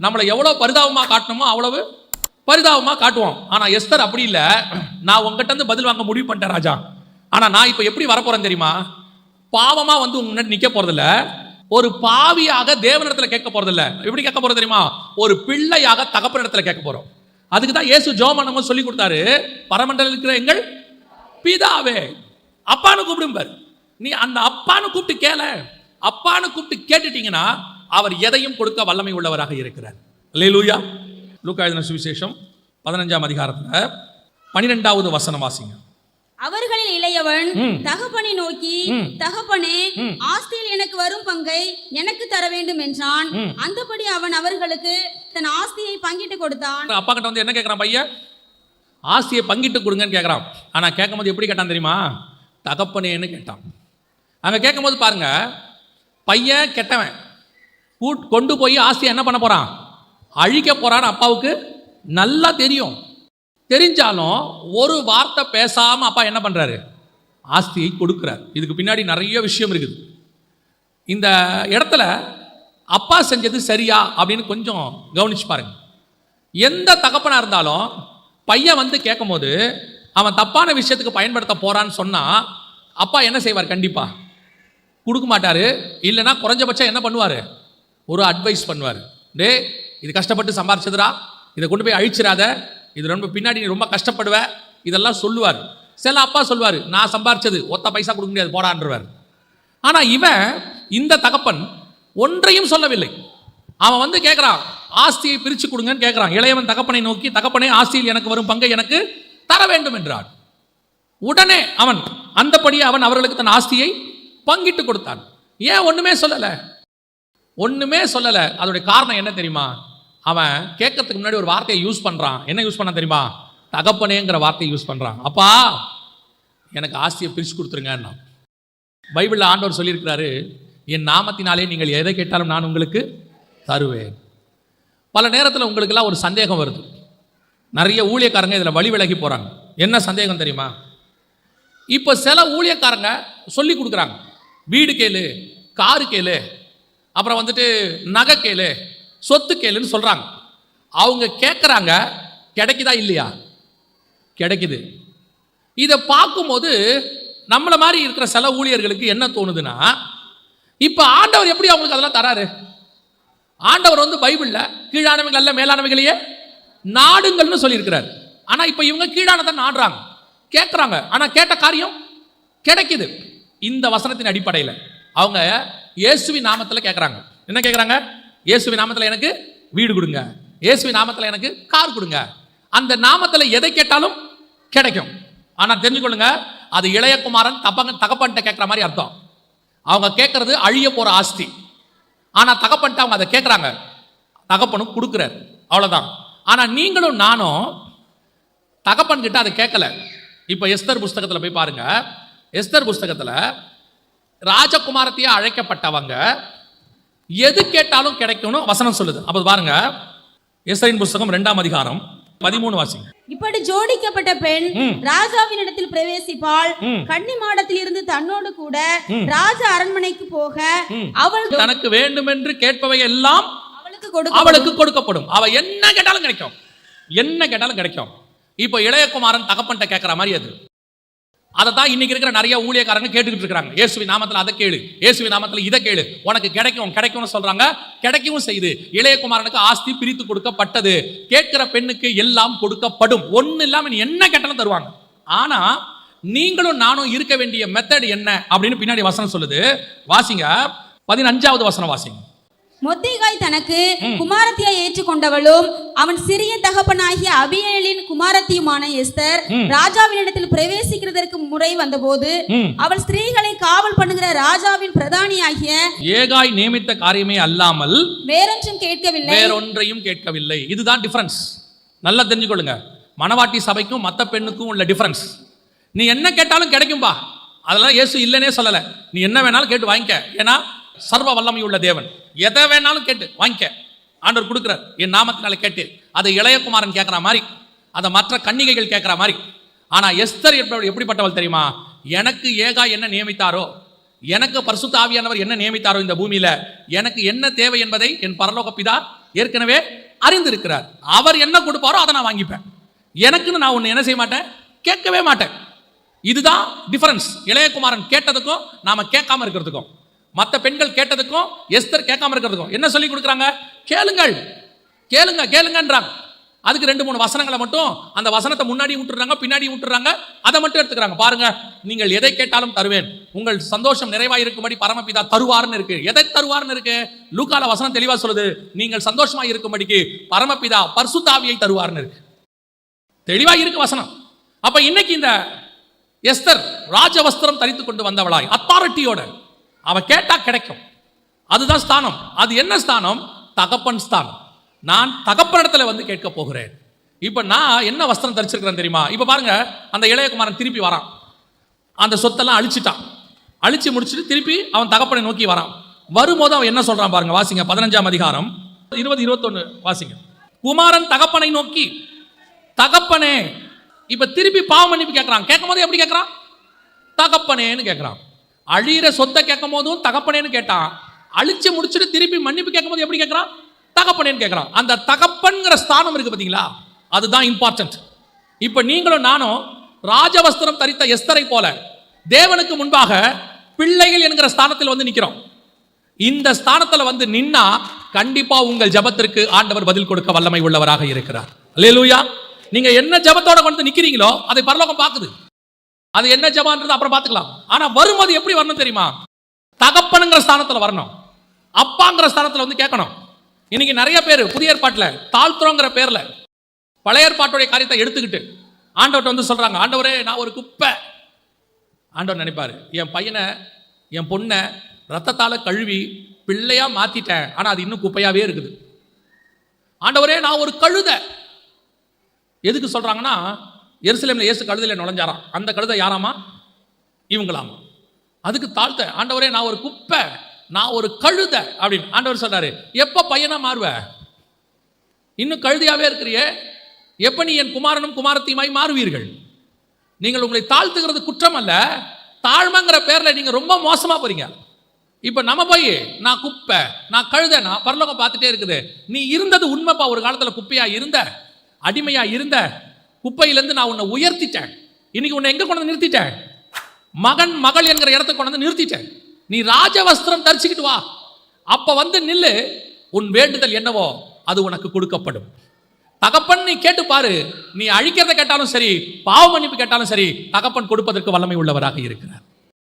நம்மளை எவ்வளவு பரிதாபமா காட்டணுமோ அவ்வளவு பரிதாபமா காட்டுவோம். ஆனா எஸ்தர் அப்படி இல்லை. நான் உங்ககிட்ட இருந்து பதில் வாங்க முடிவு பண்ணிட்டேன் ராஜா, ஆனா நான் இப்ப எப்படி வரப்போறேன் தெரியுமா? பாவமா வந்து உங்க முன்னாடி நிக்க போறதில்ல, ஒரு பாவியாக தேவனிடத்துல கேட்க போறதில்ல. எப்படி கேட்க போறது தெரியுமா? ஒரு பிள்ளையாக தகப்பனிடத்துல கேட்க போறோம். அதுக்கு தான் இயேசு ஜெபம் பண்ணும்போது சொல்லி கொடுத்தாரு, பரமண்டல இருக்கிற எங்கள் பிதாவே, அப்பான்னு கூப்பிடும்பார். நீ அந்த அப்பான்னு கூப்பிட்டு கேள. அப்பான்னு கூப்பிட்டு கேட்டுட்டீங்கன்னா அவர் எதையும் கொடுக்க வல்லமை உள்ளவராக இருக்கிறார். அல்லேலூயா. லூக்கா எழுதின சுவிசேஷம் 15ஆம் அதிகாரத்துல 12வது வசனம் வாசிங்க. அவர்களில் இளையவன் தகப்பனை நோக்கி, தகப்பனே, ஆஸ்தியில் எனக்கு வரும் பங்கை எனக்கு தர வேண்டும் என்றான். அந்தபடி அவன் அவர்களுக்கு தன் ஆஸ்தியை பங்கிட்டு கொடுத்தான். அப்பா கிட்ட வந்து என்ன கேட்கிறான் பையன்? ஆஸ்தியை பங்கிட்டு கொடுங்கன்னு கேட்கிறான். ஆனா கேட்கும் போது எப்படி கேட்டான் தெரியுமா? தகப்பனேன்னு கேட்டான். அங்க கேட்கும் போது பாருங்க, பையன் கெட்டவன் கொண்டு போய் ஆஸ்தியை என்ன பண்ண போறான்? அழிக்க போறான்னு அப்பாவுக்கு நல்லா தெரியும். தெரிஞ்சாலும் ஒரு வார்த்தை பேசாம அப்பா என்ன பண்றாரு? ஆஸ்தியை கொடுக்கிறார். இதுக்கு பின்னாடி நிறைய விஷயம் இருக்குது. இந்த இடத்துல அப்பா செஞ்சது சரியா அப்படின்னு கொஞ்சம் கவனிச்சு பாருங்க. எந்த தகப்பனா இருந்தாலும் பையன் வந்து கேட்கும் போது அவன் தப்பான விஷயத்துக்கு பயன்படுத்த போறான்னு சொன்னா அப்பா என்ன செய்வார்? கண்டிப்பா கொடுக்க மாட்டாரு. இல்லைன்னா குறைஞ்சபட்சம் என்ன பண்ணுவாரு? ஒரு அட்வைஸ் பண்ணுவார். டே, இது கஷ்டப்பட்டு சம்பாரிச்சதுரா, இதை கொண்டு போய் அழிச்சிடாத, இது ரொம்ப பின்னாடி நீ ரொம்ப கஷ்டப்படுவ, இதெல்லாம் சொல்லுவார். சில அப்பா சொல்லுவார், நான் சம்பாரிச்சது ஒத்த பைசா கொடுக்க முடியாது போடான்றவர். ஆனா இவன், இந்த தகப்பன் ஒன்றையும் சொல்லவில்லை. அவன் வந்து கேட்கிறான், ஆஸ்தியை பிரிச்சு கொடுங்கன்னு கேட்கிறான். இளையவன் தகப்பனை நோக்கி, தகப்பனே, ஆஸ்தியில் எனக்கு வரும் பங்கை எனக்கு தர வேண்டும் என்றான். உடனே அவன் அந்தபடியே அவன் அவர்களுக்கு தன் ஆஸ்தியை பங்கிட்டு கொடுத்தான். ஏன் ஒண்ணுமே சொல்லல? அதோடைய காரணம் என்ன தெரியுமா? அவன் கேட்கறதுக்கு முன்னாடி ஒரு வார்த்தையை யூஸ் பண்றான். என்ன யூஸ் பண்ண தெரியுமா? தகப்பனேங்கிற வார்த்தையை யூஸ் பண்றான். அப்பா, எனக்கு ஆஸ்தியை பிரிச்சு கொடுத்துருங்க. பைபிள்ல ஆண்டவர் சொல்லியிருக்கிறாரு, என் நாமத்தினாலே நீங்கள் எதை கேட்டாலும் நான் உங்களுக்கு தருவேன். பல நேரத்தில் உங்களுக்கெல்லாம் ஒரு சந்தேகம் வருது. நிறைய ஊழியக்காரங்க இதில் வழி விலகி போகிறாங்க. என்ன சந்தேகம் தெரியுமா? இப்போ சில ஊழியக்காரங்க சொல்லி கொடுக்குறாங்க, வீடு கேளு, காரு கேளு, அப்புறம் வந்துட்டு நகை கேளு, சொத்து கேளுன்னு சொல்கிறாங்க. அவங்க கேட்குறாங்க, கிடைக்குதா இல்லையா? கிடைக்குது. இதை பார்க்கும்போது நம்மளை மாதிரி இருக்கிற சில ஊழியர்களுக்கு என்ன தோணுதுன்னா, இப்போ ஆண்டவர் எப்படி அவங்களுக்கு அதெல்லாம் தராரு? ஆண்டவர் வந்து பைபிளில் கீழானவைகள் அல்ல மேலானவைகளையே நாடுங்கள்னு சொல்லியிருக்கிறார். ஆனால் இப்போ இவங்க கீழானதை நாடுறாங்க, கேட்குறாங்க, ஆனால் கேட்ட காரியம் கிடைக்குது. இந்த வசனத்தின் அடிப்படையில் அவங்க இயேசுவின் நாமத்தில் கேட்குறாங்க. என்ன கேட்குறாங்க? இயேசுவின் நாமத்தில் எனக்கு வீடு கொடுங்க, இயேசுவின் நாமத்தில் எனக்கு கார் கொடுங்க. அந்த நாமத்தில் எதை கேட்டாலும் கிடைக்கும். ஆனால் தெரிஞ்சுக்கொள்ளுங்க, அது இளையகுமாரன் தகப்பன்ட்ட கேட்குற மாதிரி அர்த்தம். அவங்க கேட்கறது அழிய போகிற ஆஸ்தி. ஆனால் தகப்பன்ட்ட அவங்க அதை கேட்குறாங்க, தகப்பனும் கொடுக்குறாரு, அவ்வளோதான். ஆனால் நீங்களும் நானும் தகப்பன் கிட்ட அதை கேட்கல. இப்போ எஸ்தர் புஸ்தகத்தில் போய் பாருங்க. எஸ்தர் புஸ்தகத்தில் ராஜகுமாரத்தையே அழைக்கப்பட்டவங்க எது கேட்டாலும் கிடைக்கும்னு வசனம் சொல்லுது. அப்போ பாருங்க, எஸ்தரின் புஸ்தகம் 2ஆம் அதிகாரம் 13 வாசிங்க. இப்படி ஜோடிக்கப்பட்ட பெண் ராஜாவின் இடத்தில் பிரவேசிப்பாள். கன்னி மாடத்தில் இருந்து தன்னோடு கூட ராஜ அரண்மனைக்கு போக அவள் தனக்கு வேண்டும் என்று கேட்பவை எல்லாம் அவளுக்கு கொடுக்கப்படும். அவ என்ன கேட்டாலும் கிடைக்கும், என்ன கேட்டாலும் கிடைக்கும். இப்போ இளையகுமாரன் தகப்பன்ட்ட கேட்கிற மாதிரி அது. அதை தான் இன்னைக்கு இருக்கிற நிறைய ஊழியக்காரங்க கேட்டுக்கிட்டு இருக்காங்க. இயேசுவின் நாமத்தில் அதை கேளு, இயேசுவின் நாமத்தில் இதை கேளு, உனக்கு கிடைக்கும் கிடைக்கும்னு சொல்றாங்க. கிடைக்கவும் செய்து. இளையகுமாரனுக்கு ஆஸ்தி பிரித்து கொடுக்கப்பட்டது. கேட்கிற பெண்ணுக்கு எல்லாம் கொடுக்கப்படும். ஒண்ணு இல்லாம நீ என்ன கேட்டாலும் தருவாங்க. ஆனா நீங்களும் நானும் இருக்க வேண்டிய மெத்தட் என்ன அப்படின்னு பின்னாடி வசனம் சொல்லுது. வாசிங்க, 15வது வசனம் வாசிங்க. மொர்தெகாய் தனக்கு குமாரத்தியை ஏற்றுக்கொண்டவளும் அவன் சிறிய தகப்பனாகிய அபியேலின் குமாரத்தியுமான எஸ்தர் ராஜாவினிடத்தில் பிரவேசிக்கிறதற்கு முறை வந்தபோது அவள் ஸ்திரீகளை காவல் பண்ணுகிற ராஜாவின் பிரதானியாகிய ஏகாய் நியமித்த காரியமே அல்லாமல் வேறொன்றையும் கேட்கவில்லை. இதுதான் டிஃபரன்ஸ். நல்லா தெரிஞ்சுக்கொள்ளுங்க. மணவாட்டி சபைக்கும் மற்ற பெண்ணுக்கும் உள்ள டிஃபரன்ஸ். நீ என்ன கேட்டாலும் கிடைக்கும்பா, அதெல்லாம் இயேசு இல்லைன்னே சொல்லலை. நீ என்ன வேணாலும் கேட்டு வாங்கிக்க. ஏன்னா சர்வ வல்லமை உள்ள தேவன். எதை வேணாலும் கேட்டு வாங்கிக்க, ஆண்டவர் கொடுக்குறார். என் நாமத்தினால கேட்டு. அதை இளையகுமாரன் கேட்குற மாதிரி, அதை மற்ற கன்னிகைகள் கேட்குற மாதிரி. ஆனால் எஸ்தர் எப்படிப்பட்டவள் தெரியுமா? எனக்கு ஏகா என்ன நியமித்தாரோ, எனக்கு பரிசுத்த ஆவியானவர் என்ன நியமித்தாரோ இந்த பூமியில, எனக்கு என்ன தேவை என்பதை என் பரலோக பிதா ஏற்கனவே அறிந்திருக்கிறார். அவர் என்ன கொடுப்பாரோ அதை நான் வாங்கிப்பேன். எனக்குன்னு நான் ஒன்று என்ன செய்ய மாட்டேன், கேட்கவே மாட்டேன். இதுதான் டிஃபரன்ஸ். இளையகுமாரன் கேட்டதுக்கும் நாம கேட்காம இருக்கிறதுக்கும், மற்ற பெண்கள் கேட்டதுக்கும் எஸ்தர் கேட்காம இருக்கிறதுக்கும் என்ன சொல்லி கொடுக்குறாங்க? கேளுங்கள், கேளுங்க, கேளுங்கன்றாங்க. அதுக்கு 2-3 வசனங்களை மட்டும் அந்த வசனத்தை முன்னாடி விட்டுறாங்க, பின்னாடி விட்டுறாங்க, அதை மட்டும் எடுத்துக்கிறாங்க. பாருங்க, நீங்கள் எதை கேட்டாலும் தருவேன், உங்கள் சந்தோஷம் நிறைவாக இருக்கும்படி பரமபிதா தருவார்னு இருக்கு. எதை தருவார்னு இருக்கு? லூக்கால வசனம் தெளிவா சொல்லுது, நீங்கள் சந்தோஷமா இருக்கும்படிக்கு பரமபிதா பரிசுத்த ஆவியை தருவார்னு இருக்கு. தெளிவா இருக்கு வசனம். அப்ப இன்னைக்கு இந்த எஸ்தர் ராஜவஸ்திரம் தரித்து கொண்டு வந்தவளாய் அத்தாரிட்டியோட அவ கேட்டா கிடைக்கும். அதுதான் ஸ்தானம். அது என்ன ஸ்தானம்? தகப்பன் ஸ்தானம். நான் தகப்பனிடத்துல வந்து கேட்க போகிறேன். இப்ப நான் என்ன வஸ்திரம் தரிச்சிருக்கிறேன் தெரியுமா? இப்ப பாருங்க, அந்த இளையகுமாரன் திருப்பி வரான். அந்த சொத்தெல்லாம் அழிச்சிட்டான். அழிச்சு முடிச்சுட்டு திருப்பி அவன் தகப்பனை நோக்கி வரான். வரும்போது அவன் என்ன சொல்றான் பாருங்க, வாசிங்க. 15ஆம் அதிகாரம் 20-21 வாசிங்க. குமாரன் தகப்பனை நோக்கி, தகப்பனே. இப்ப திருப்பி பாவ மன்னிப்பு கேட்கறான். கேட்கும் போது எப்படி கேட்கறான்? தகப்பனேன்னு கேட்கறான். அழியிற சொத்தை கேட்கும் போதும் தகப்பனேன்னு கேட்டான். அழிச்சு முடிச்சுட்டு திருப்பி மன்னிப்பு கேட்கும் போது எப்படி கேட்கறான்? தகப்பனேன்னு கேட்கறான். அந்த தகப்பன்கிற ஸ்தானம் இருக்கு பாத்தீங்களா, அதுதான் இம்பார்ட்டன்ட். இப்ப நீங்களும் நானும் ராஜவஸ்திரம் தரித்த எஸ்தரை போல தேவனுக்கு முன்பாக பிள்ளைகள் என்கிற ஸ்தானத்தில் வந்து நிக்கிறோம். இந்த ஸ்தானத்துல வந்து நின்னா கண்டிப்பா உங்கள் ஜபத்திற்கு ஆண்டவர் பதில் கொடுக்க வல்லமை உள்ளவராக இருக்கிறார். அல்லேலூயா. நீங்க என்ன ஜபத்தோட கொண்டு நிக்கிறீங்களோ அதை பரலோகம் பார்க்குது. அது என்ன ஜபான்றது அப்புறம் பார்த்துக்கலாம். ஆனா வரும்போது எப்படி வரணும் தெரியுமா? தகப்பனுங்கிற ஸ்தானத்துல வரணும், அப்பாங்கிற ஸ்தானத்துல வந்து கேட்கணும். இன்னைக்கு நிறைய பேர் புதிய ஏற்பாட்டில் தாழ்த்துறோங்கிற பேர்ல பழைய ஏற்பாட்டுடைய காரியத்தை எடுத்துக்கிட்டு ஆண்டவர்கிட்ட வந்து சொல்றாங்க, ஆண்டவரே நான் ஒரு குப்பை. ஆண்டவர் நினைப்பாரு, என் பையனை என் பொண்ணை ரத்தத்தால கழுவி பிள்ளையா மாத்திட்டேன், ஆனா அது இன்னும் குப்பையாவே இருக்குது. ஆண்டவரே நான் ஒரு கழுதை. எதுக்கு சொல்றாங்கன்னா, எருசலேம்ல இயேசு கழுதையில நுழைஞ்சாராம். அந்த கழுதை யாராமா? இவங்களாமா. அதுக்கு தாழ்த்த, ஆண்டவரே நான் ஒரு குப்பை, நான் ஒரு கழுத அப்படின்னு ஆண்டவர் சொல்றாரு. எப்ப பையனா மாறுவ? இன்னும் கழுதையாவே இருக்கிறியே, எப்ப நீ என் குமாரனும் குமாரத்தியுமாய் மாறுவீர்கள்? நீங்கள் உங்களை தாழ்த்துகிறது குற்றம் அல்ல, தாழ்மைங்கிற பேர்ல நீங்க ரொம்ப மோசமா போறீங்க. இப்ப நம்ம போய் நான் குப்பை, நான் கழுத, நான் பரலோகம் பார்த்துட்டே இருக்குது. நீ இருந்தது உண்மைப்பா, ஒரு காலத்துல குப்பையா இருந்த, அடிமையா இருந்த, குப்பையிலேருந்து நான் உன்னை உயர்த்திட்டேன். இன்னைக்கு உன்னை எங்க கொண்டு வந்து நிறுத்திட்டேன்? மகன் மகள் என்கிற இடத்துக்கு கொண்டு வந்து நிறுத்திட்டேன். நீ ராஜவஸ்திரம் தரிச்சுக்கிட்டு வா, அப்ப வந்து நில்லு. உன் வேண்டுதல் என்னவோ அது உனக்கு கொடுக்கப்படும். தகப்பன் நீ கேட்டு பாரு, நீ அழிக்கிறத கேட்டாலும் சரி, பாவ மன்னிப்பு கேட்டாலும் சரி, தகப்பன் கொடுப்பதற்கு வல்லமை உள்ளவராக இருக்கிறார்.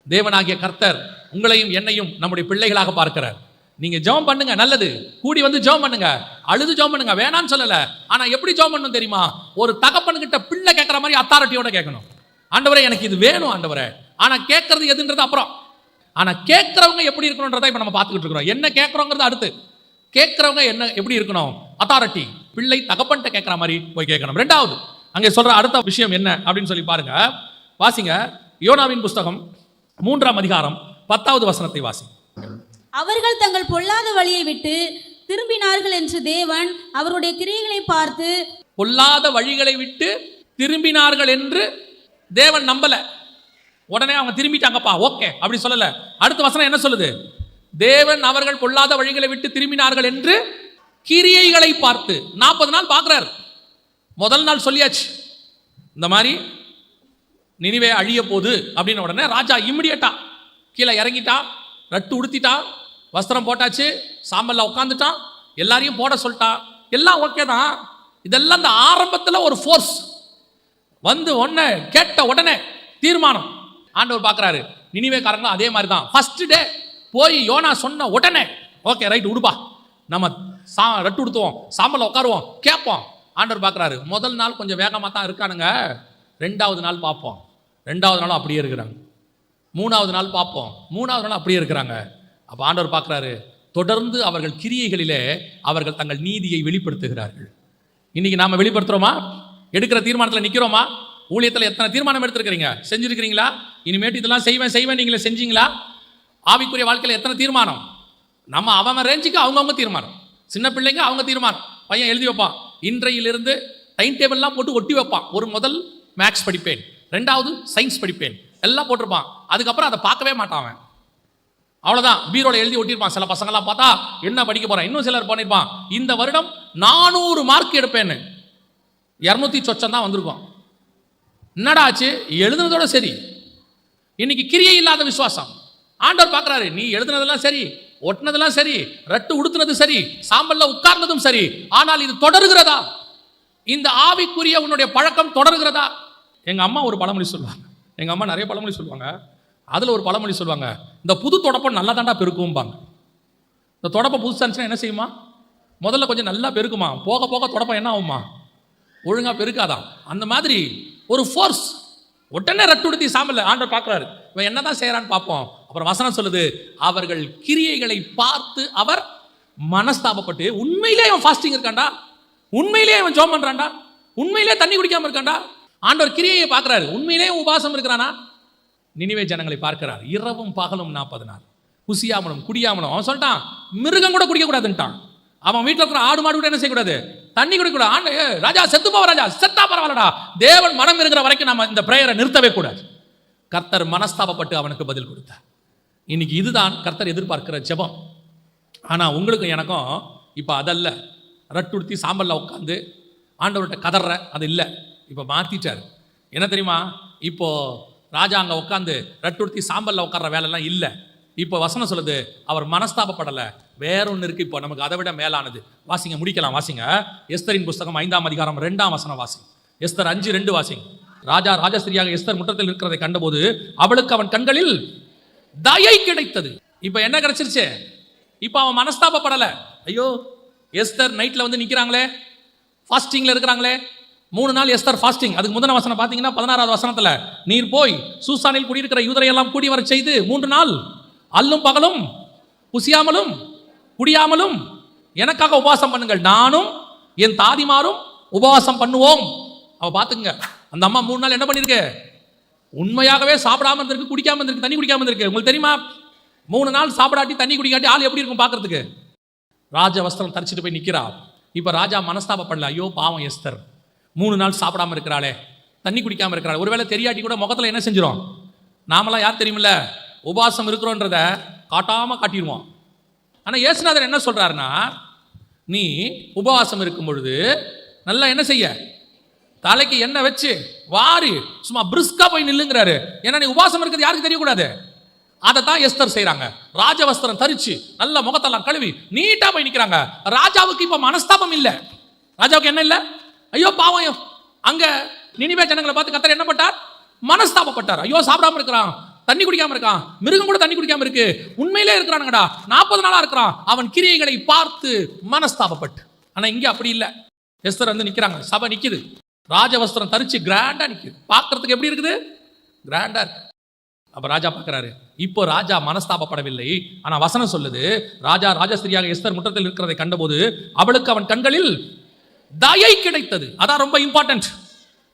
தேவனாகிய கர்த்தர் உங்களையும் என்னையும் நம்முடைய பிள்ளைகளாக பார்க்கிறார். நீங்க ஜெபம் பண்ணுங்க, நல்லது. கூடி வந்து ஜெபம் பண்ணுங்க, அழுது ஜெபம் பண்ணுங்க, வேணான்னு சொல்லல. ஆனா எப்படி ஜெபம் பண்ணணும் தெரியுமா? ஒரு தகப்பன்கிட்ட பிள்ளை கேட்கிற மாதிரி அத்தாரிட்டியோட கேட்கணும். ஆண்டவரே எனக்கு இது வேணும் ஆண்டவரே. ஆனா கேட்கறது எதுன்றது அப்புறம். ஆனா கேட்கறவங்க எப்படி இருக்கணும்ன்றதை இப்ப நம்ம பார்த்துக்கிட்டு இருக்கிறோம். என்ன கேட்கறோங்கிறது அடுத்து. கேட்கறவங்க என்ன எப்படி இருக்கணும்? அத்தாரிட்டி. பிள்ளை தகப்பன்கிட்ட கேட்கிற மாதிரி போய் கேட்கணும். ரெண்டாவது அங்கே சொல்ற அடுத்த விஷயம் என்ன அப்படின்னு சொல்லி பாருங்க. வாசிங்க, யோனாவின் புஸ்தகம் 3ஆம் அதிகாரம் 10வது வசனத்தை வாசி. அவர்கள் தங்கள் பொல்லாத வழியை விட்டு திரும்பினார்கள் என்று தேவன் அவருடைய கிரியைகளை பார்த்து. பொல்லாத வழிகளை விட்டு திரும்பினார்கள் என்று தேவன் நம்பல. உடனே அவங்க திரும்பிட்டாங்கப்பா ஓகே அப்படி சொல்லல. அடுத்த வசனம் என்ன சொல்லுது? தேவன் அவர்கள் பொல்லாத வழிகளை விட்டு திரும்பினார்கள் என்று கிரியைகளை பார்த்து. 40 நாள் பார்க்கிறார். முதல் நாள் சொல்லியாச்சு, இந்த மாதிரி நினிவே அழிய போகுது அப்படின்னு. உடனே ராஜா இம்மிடியட்டா கீழே இறங்கிட்டான், ரட்டு உடுத்திட்டான், வஸ்திரம் போட்டாச்சு, சாம்பல்ல உட்காந்துட்டான், எல்லாரையும் போட சொல்லிட்டான். எல்லாம் ஓகே தான். இதெல்லாம் இந்த ஆரம்பத்தில் ஒரு ஃபோர்ஸ் வந்து ஒன்று கேட்ட உடனே தீர்மானம். ஆண்டவர் பார்க்குறாரு, நினிவேக்காரங்களும் அதே மாதிரி தான். ஃபர்ஸ்ட் டே போய் யோனா சொன்ன உடனே ஓகே ரைட் உடுப்பா, நம்ம ரட்டு உடுத்துவோம், சாம்பல்ல உட்காருவோம், கேட்போம். ஆண்டவர் பார்க்குறாரு, முதல் நாள் கொஞ்சம் வேகமாக தான் இருக்கானுங்க, 2வது நாள் பார்ப்போம், 2வது நாளும் அப்படியே இருக்கிறாங்க, 3வது நாள் பார்ப்போம், 3வது நாள் அப்படியே இருக்கிறாங்க. அப்போ ஆண்டவர் பார்க்குறாரு, தொடர்ந்து அவர்கள் கிரியைகளிலே அவர்கள் தங்கள் நீதியை வெளிப்படுத்துகிறார்கள். இன்னைக்கு நாம வெளிப்படுத்துறோமா? எடுக்கிற தீர்மானத்தில் நிற்கிறோமா? ஊழியத்தில் எத்தனை தீர்மானம் எடுத்திருக்கிறீங்க? செஞ்சிருக்கிறீங்களா? இனிமேட்டு இதெல்லாம் செய்வேன் நீங்களே செஞ்சீங்களா? ஆவிக்குரிய வாழ்க்கையில் எத்தனை தீர்மானம்? நம்ம அவன் ரேஞ்சுக்கு அவங்கவுங்க தீர்மானம். சின்ன பிள்ளைங்க அவங்க தீர்மானம். பையன் எழுதி வைப்பான், இன்றையிலிருந்து டைம் டேபிள்லாம் போட்டு ஒட்டி வைப்பான். ஒரு முதல் மேக்ஸ் படிப்பேன், 2வது சயின்ஸ் படிப்பேன், எல்லாம் போட்டிருப்பான். அதுக்கப்புறம் அதை பார்க்கவே மாட்டான் அவன். அவ்வளோதான், பீரோல எழுதி ஒட்டியிருப்பான். சில பசங்களாம் பார்த்தா என்ன படிக்க போறான். இன்னும் சிலர் பண்ணியிருப்பான், இந்த வருடம் 400 மார்க் எடுப்பேன்னு. 200 சொச்சம் தான் வந்திருக்கும். என்னடா ஆச்சு? எழுதுனதோட சரி. இன்னைக்கு கிரியை இல்லாத விசுவாசம். ஆண்டவர் பார்க்குறாரு, நீ எழுதுனதெல்லாம் சரி, ஒட்டினதெல்லாம் சரி, ரட்டு உடுத்துனது சரி, சாம்பல்ல உட்கார்ந்ததும் சரி, ஆனால் இது தொடருகிறதா? இந்த ஆவிக்குரிய உன்னுடைய பழக்கம் தொடருகிறதா? எங்க அம்மா ஒரு பழமொழி சொல்லுவாங்க. எங்க அம்மா நிறைய பழமொழி சொல்லுவாங்க. அதில் ஒரு பழமொழி சொல்லுவாங்க, இந்த புது தொடப்பம் நல்லா தாண்டா பெருக்கும்பாங்க. இந்த தொடப்பம் புதுசாக இருந்துச்சுன்னா என்ன செய்யுமா? முதல்ல கொஞ்சம் நல்லா பெருக்குமா, போக போக தொடப்பம் என்ன ஆகுமா? ஒழுங்காக பெருக்காதான். அந்த மாதிரி ஒரு ஃபோர்ஸ். உடனே ரட்டுடுத்தி சாம்பல். ஆண்டவர் பார்க்குறாரு, இவன் என்னதான் செய்யறான்னு பார்ப்போம். அப்புறம் வசனம் சொல்லுது, அவர்கள் கிரியைகளை பார்த்து அவர் மனஸ்தாபப்பட்டு. உண்மையிலே அவன் ஃபாஸ்டிங் இருக்காண்டா, உண்மையிலே அவன் ஜெபம் பண்றான்டா, உண்மையிலே தண்ணி குடிக்காம இருக்காண்டா. ஆண்டவர் கிரியையை பார்க்கிறாரு, உண்மையிலே உபாசம் இருக்கிறானா? நினிவே ஜனங்களை பார்க்கிறார், இரவும் பகலும் 40 நாள் குசியாமலும் குடியாமலும். அவன் சொல்லிட்டான், மிருகம் கூட குடிக்க கூடாதுன்ட்டான். அவன் வீட்டில் இருக்கிற ஆடு மாடு கூட என்ன செய்யக்கூடாது? தண்ணி குடிக்கூடாது. ஆண்டு ராஜா செத்து போவ, ராஜா செத்தா பரவாயில்லடா, தேவன் மனம் இருக்கிற வரைக்கும் நம்ம இந்த பிரேயரை நிறுத்தவே கூடாது. கர்த்தர் மனஸ்தாபப்பட்டு அவனுக்கு பதில் கொடுத்தார். இன்னைக்கு இதுதான் கர்த்தர் எதிர்பார்க்கிற ஜெபம். ஆனால் உங்களுக்கும் எனக்கும் இப்போ அதல்ல. ரட்டுடுத்தி சாம்பல்ல உட்காந்து ஆண்டவர்கிட்ட கதற அது இல்லை. இப்போ மாற்றிட்டார். என்ன தெரியுமா? இப்போ ராஜா அங்கே உட்காந்து ரட்டுடுத்தி சாம்பல்ல உட்கார்ற வேலைலாம் இல்லை. இப்போ வசனம் சொல்லுது, அவர் மனஸ்தாபப்படலை, வேற ஒன்று இருக்கு இப்போ நமக்கு அதை விட மேலானது. வாசிங்க, முடிக்கலாம். வாசிங்க, எஸ்தரின் புஸ்தகம் 5ஆம் அதிகாரம் 2ஆம் வசனம் வாசிங்க. எஸ்தர் 5:2 வாசிங்க. ராஜா ராஜஸ்திரியாக எஸ்தர் முற்றத்தில் இருக்கிறதை கண்டபோது அவளுக்கு அவன் கண்களில் தயை கிடைத்தது. இப்போ என்ன கிடைச்சிருச்சு? இப்போ அவன் மனஸ்தாபப்படலை. ஐயோ எஸ்தர் நைட்டில் வந்து நிற்கிறாங்களே, ஃபாஸ்டிங்கில் இருக்கிறாங்களே. 3 நாள் எஸ்தர் ஃபாஸ்டிங். அதுக்கு முதன வசனம் பார்த்தீங்கன்னா 16வது வசனத்தில், நீர் போய் சூசானில் குடியிருக்கிற யூதரையெல்லாம் கூடி வர செய்து 3 நாள் அல்லும் பகலும் புசியாமலும் குடியாமலும் எனக்காக உபவாசம் பண்ணுங்கள், நானும் என் தாதிமாரும் உபவாசம் பண்ணுவோம். அவ பார்த்துங்க, அந்த அம்மா 3 நாள் என்ன பண்ணிருக்கு? உண்மையாகவே சாப்பிடாம இருந்திருக்கு, குடிக்காம இருந்திருக்கு, தண்ணி குடிக்காம இருந்திருக்கு. உங்களுக்கு தெரியுமா? 3 நாள் சாப்பிடாட்டி தண்ணி குடிக்காட்டி ஆள் எப்படி இருக்கும் பார்க்கறதுக்கு? ராஜ வஸ்திரம் தரிச்சிட்டு போய் நிற்கிறா. இப்போ ராஜா மனஸ்தாபப்படல, ஐயோ பாவம் எஸ்தர் 3 நாள் சாப்பிடாம இருக்கிறாளே, தண்ணி குடிக்காம இருக்கிறாள். ஒருவேளை தெரியாட்டி கூட முகத்தில் என்ன செஞ்சிடும்? நாமெல்லாம் யார் தெரியுமில்ல, உபவாசம் இருக்கிறோன்றத காட்டாம காட்டிடுவோம். ஆனால் இயேசுநாதர் என்ன சொல்றாருன்னா, நீ உபவாசம் இருக்கும் பொழுது நல்லா என்ன செய்ய, தலைக்கு எண்ணெய் வச்சு வாரி சும்மா பிரிஸ்கா போய் நில்லுங்கிறாரு. ஏன்னா நீ உபவாசம் இருக்கிறது யாருக்கு தெரியக்கூடாது. அதை தான் எஸ்தர் செய்யறாங்க. ராஜவஸ்திரம் தரிச்சு நல்ல முகத்தெல்லாம் கழுவி நீட்டா போய் நிற்கிறாங்க. ராஜாவுக்கு இப்ப மனஸ்தாபம் இல்லை. ராஜாவுக்கு என்ன இல்லை? ஐயோ பாவம், அங்க நினிவே ஜனங்களை பார்த்து கர்த்தர் என்ன பட்டார்? மனஸ்தாபப்பட்டார். ஐயோ சாப்பிடாம இருக்கிறான், தண்ணி குடிக்காம இருக்கான், மிருகம் கூட தண்ணி குடிக்காம இருக்கு, உண்மையிலே இருக்கிறானுங்கடா, 40 நாளா இருக்கிறான், அவன் கிரியைகளை பார்த்து மனஸ்தாபப்பட்டு. ஆனா இங்க அப்படி இல்லை. எஸ்தர் வந்து நிக்கிறாங்க, சபை நிக்குது, ராஜவஸ்திரம் தரிச்சு கிராண்டா நிக்குது. பார்க்கறதுக்கு எப்படி இருக்குது? கிராண்டா இருக்கு. அப்ப ராஜா பார்க்கிறாரு. இப்போ ராஜா மனஸ்தாபப்படவில்லை. ஆனா வசனம் சொல்லுது, ராஜா ராஜஸ்திரியாக எஸ்தர் முற்றத்தில் இருக்கிறதை கண்டபோது அவளுக்கு அவன் கண்களில் தயை கிடைத்தது. அதான் ரொம்ப இம்பார்ட்டன்ட்.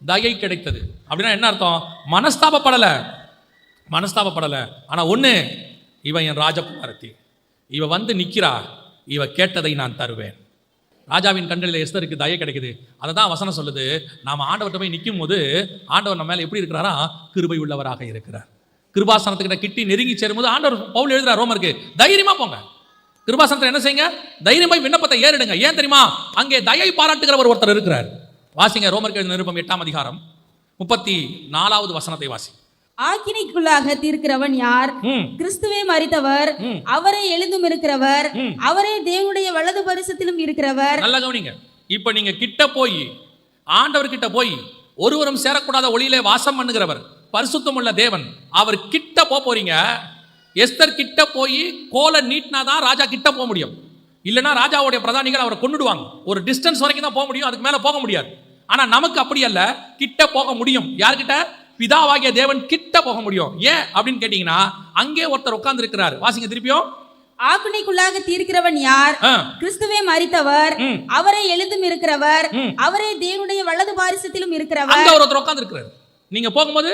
தயை கிடைத்தது அப்படின்னா என்ன அர்த்தம்? மனஸ்தாபப்படல. ஆனா ஒண்ணு, இவன் என் ராஜகுமாரத்தி, இவ வந்து நிக்கிறா, இவ கேட்டதை நான் தருவேன். ராஜாவின் கண்களில் எஸ்தருக்கு தயை கிடைக்குது. அதை தான் வசனம் சொல்லுது. நாம ஆண்டவர்கிட்ட போய் நிற்கும் போது ஆண்டவர் நம்ம மேல எப்படி இருக்கிறாரா? கிருபை உள்ளவராக இருக்கிறார். கிருபாசனத்துக்கிட்ட கிட்டி நெருங்கி சேரும்போது ஆண்டவர் பவுல் எழுதுறார் ரோமருக்கு, தைரியமா போங்க, கிருபாசனத்தில் என்ன செய்யுங்க, தைரியமா விண்ணப்பத்தை ஏறிடுங்க. ஏன் தெரியுமா? அங்கே தயை பாராட்டுகிறவர் ஒருத்தர் இருக்கிறார். வாசிங்க ரோமருக்கு எழுதின நிருபம் 8ஆம் அதிகாரம் 34வது வசனத்தை வாசி. ஆக்கினைக்குள்ளாக தீர்க்கிறவன் யார்? கிறிஸ்துவே மரித்தவர், அவரே எழுந்தும் இருக்கிறவர், அவரே தேவனுடைய வலது பரிசத்திலும் இருக்கிறவர். நல்ல கவனிங்க. இப்ப நீங்க கிட்ட போய் ஆண்டவர் கிட்ட போய் ஒருவரும் சேரக்கூடாத ஒளியிலே வாசம் பண்ணுகிறவர் பரிசுத்தம் உள்ள தேவன், அவர் கிட்ட போறீங்க. எஸ்தர் கிட்ட போய் கோலை நீட்டினாதான் ராஜா கிட்ட போக முடியும். இல்லைன்னா ராஜாவுடைய பிரதானிகள் அவரை கொண்டுடுவாங்க. ஒரு டிஸ்டன்ஸ் வரைக்கும் தான் போக முடியும், அதுக்கு மேல போக முடியாது. ஆனா நமக்கு அப்படி அல்ல, கிட்ட போக முடியும். யார்கிட்ட? பிதாவாகிய தேவன் கிட்ட போக முடியும். ஏன் அப்படின்னு கேட்டீங்கன்னா, அங்கே ஒருத்தர் உட்கார்ந்து இருக்கிறார். வாசிங்க திருப்பியும். ஆக்கினைக்குள்ளாக தீர்க்கிறவன் யார்? கிறிஸ்துவே மரித்தவர், அவரே எழுந்தும் இருக்கிறவர், அவரே தேவனுடைய வலது பாரிசத்திலும் இருக்கிறவர். அங்க ஒருத்தர் உட்கார்ந்து இருக்கிறார். நீங்க போகும்போது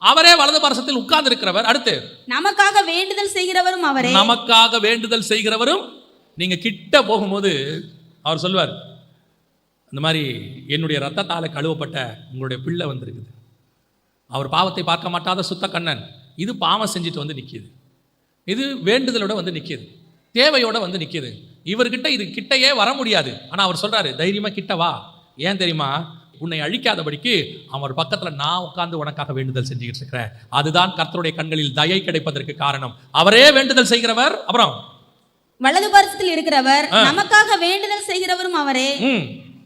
அவரே வலது பாரிசத்தில் உட்கார்ந்து இருக்கிறவர். அடுத்து நமக்காக வேண்டுதல் செய்கிறவரும் அவரே. நமக்காக வேண்டுதல் செய்கிறவரும். நீங்க கிட்ட போகும்போது அவர் சொல்வார், இந்த மாதிரி என்னுடைய ரத்தத்தால கழுவப்பட்ட உங்களுடைய பிள்ளை வந்திருக்குது. அவர் பாவத்தை பார்க்க மாட்டாத சுத்த கண்ணன். இது பாவம் செஞ்சுட்டு வந்து நிற்கிது. இது வேண்டுதலோட வந்து நிற்கிது, தேவையோட வந்து நிற்கிது. இவர்கிட்ட இது கிட்டையே வர முடியாது. ஆனால் அவர் சொல்றாரு, தைரியமா கிட்ட வா. ஏன் தெரியுமா? உன்னை அழிக்காதபடிக்கு அவர் பக்கத்தில் நான் உட்கார்ந்து உனக்காக வேண்டுதல் செஞ்சுக்கிட்டு இருக்கிறேன். அதுதான் கர்த்தருடைய கண்களில் தயை கிடைப்பதற்கு காரணம். அவரே வேண்டுதல் செய்கிறவர், அப்புறம் வலது பாரிசத்தில் இருக்கிறவர், நமக்காக வேண்டுதல் செய்கிறவரும் அவரே.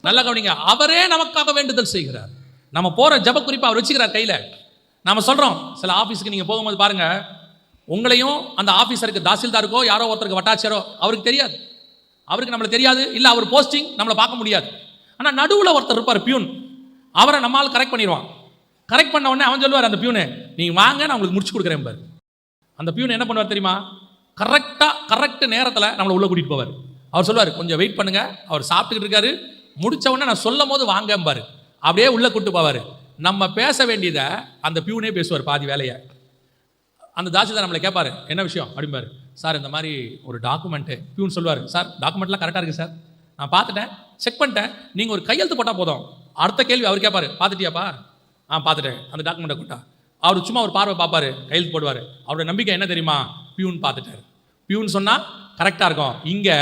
நல்ல கவனிங்க. அவரே நமக்காக வேண்டுதல் செய்கிறார். நம்ம போற ஜப குறிப்பா அவர் வச்சுக்கிறார் கையில. நாம சொல்றோம், சில ஆபீஸ்க்கு நீங்க போகும்போது பாருங்க, உங்களையும் அந்த ஆபீசருக்கு, தாசில்தாருக்கோ யாரோ ஒருத்தருக்கு வட்டாட்சியரோ அவருக்கு தெரியாது, அவருக்கு நம்மளை தெரியாது, இல்ல அவர் போஸ்டிங் நம்மளை பார்க்க முடியாது. ஆனா நடுவுல ஒருத்தர் இருப்பார், பியூன். அவரை நம்மால் கரெக்ட் பண்ணிடுவான். கரெக்ட் பண்ண உடனே அவன் சொல்லுவார், அந்த பியூனு நீங்க வாங்க, நான் உங்களுக்கு முடிச்சு கொடுக்குறேன் பாரு. அந்த பியூன் என்ன பண்ணுவார் தெரியுமா? கரெக்ட் நேரத்தில் நம்மளை உள்ள கூட்டிட்டு போவார். அவர் சொல்லுவார், கொஞ்சம் வெயிட் பண்ணுங்க, அவர் சாப்பிட்டுக்கிட்டு இருக்காரு, முடிச்ச உடனே நான் சொல்லும் போது வாங்கம்பாரு. அப்படியே உள்ள கூட்டு போவார். நம்ம பேச வேண்டியதை அந்த பியூனே பேசுவார் பாதி வேலையை. அந்த தாசில்தார் நம்மளை கேட்பாரு, என்ன விஷயம் அப்படிம்பாரு. சார் இந்த மாதிரி ஒரு டாக்குமெண்ட்டு. பியூன் சொல்லுவார், சார் டாக்குமெண்ட்லாம் கரெக்டாக இருக்குது சார், நான் பார்த்துட்டேன், செக் பண்ணிட்டேன், நீங்கள் ஒரு கையெழுத்து போட்டால் போதும். அடுத்த கேள்வி அவர் கேட்பாரு, பார்த்துட்டியாப்பா? பார்த்துட்டேன். அந்த டாக்குமெண்ட்டை கொட்டா. அவர் சும்மா ஒரு பார்வை பார்ப்பாரு, கையெழுத்து போடுவார். அவரோட நம்பிக்கை என்ன தெரியுமா? பியூன் பார்த்துட்டார், பியூன் சொன்னால் கரெக்டாக இருக்கும். இங்கே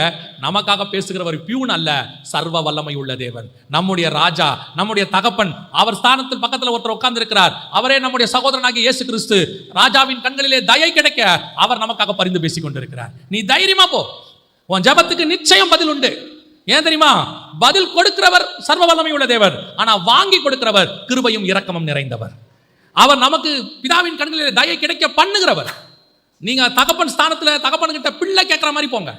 நமக்காக பேசுகிறவர் பியூன் அல்ல, சர்வ வல்லமை உள்ள தேவன், நம்முடைய ராஜா, நம்முடைய தகப்பன். அவர் ஸ்தானத்தில் பக்கத்தில் ஒருத்தர் உட்கார்ந்து இருக்கிறார். அவரே நம்முடைய சகோதரனாகிய இயேசு கிறிஸ்து. ராஜாவின் கண்களிலே தயை கிடைக்க அவர் நமக்காக பரிந்து பேசிக் கொண்டிருக்கிறார். நீ தைரியமா போ, உன் ஜபத்துக்கு நிச்சயம் பதில் உண்டு. ஏன் தெரியுமா? பதில் கொடுக்கிறவர் சர்வ வல்லமை உள்ள தேவர், ஆனா வாங்கி கொடுக்கிறவர் கிருபையும் இரக்கமும் நிறைந்தவர். அவர் நமக்கு பிதாவின் கண்களிலே தயை கிடைக்க பண்ணுகிறவர். நீங்க தகப்பன் ஸ்தானத்தில் தகப்பன்கிட்ட பிள்ளை கேட்கிற மாதிரி போங்க,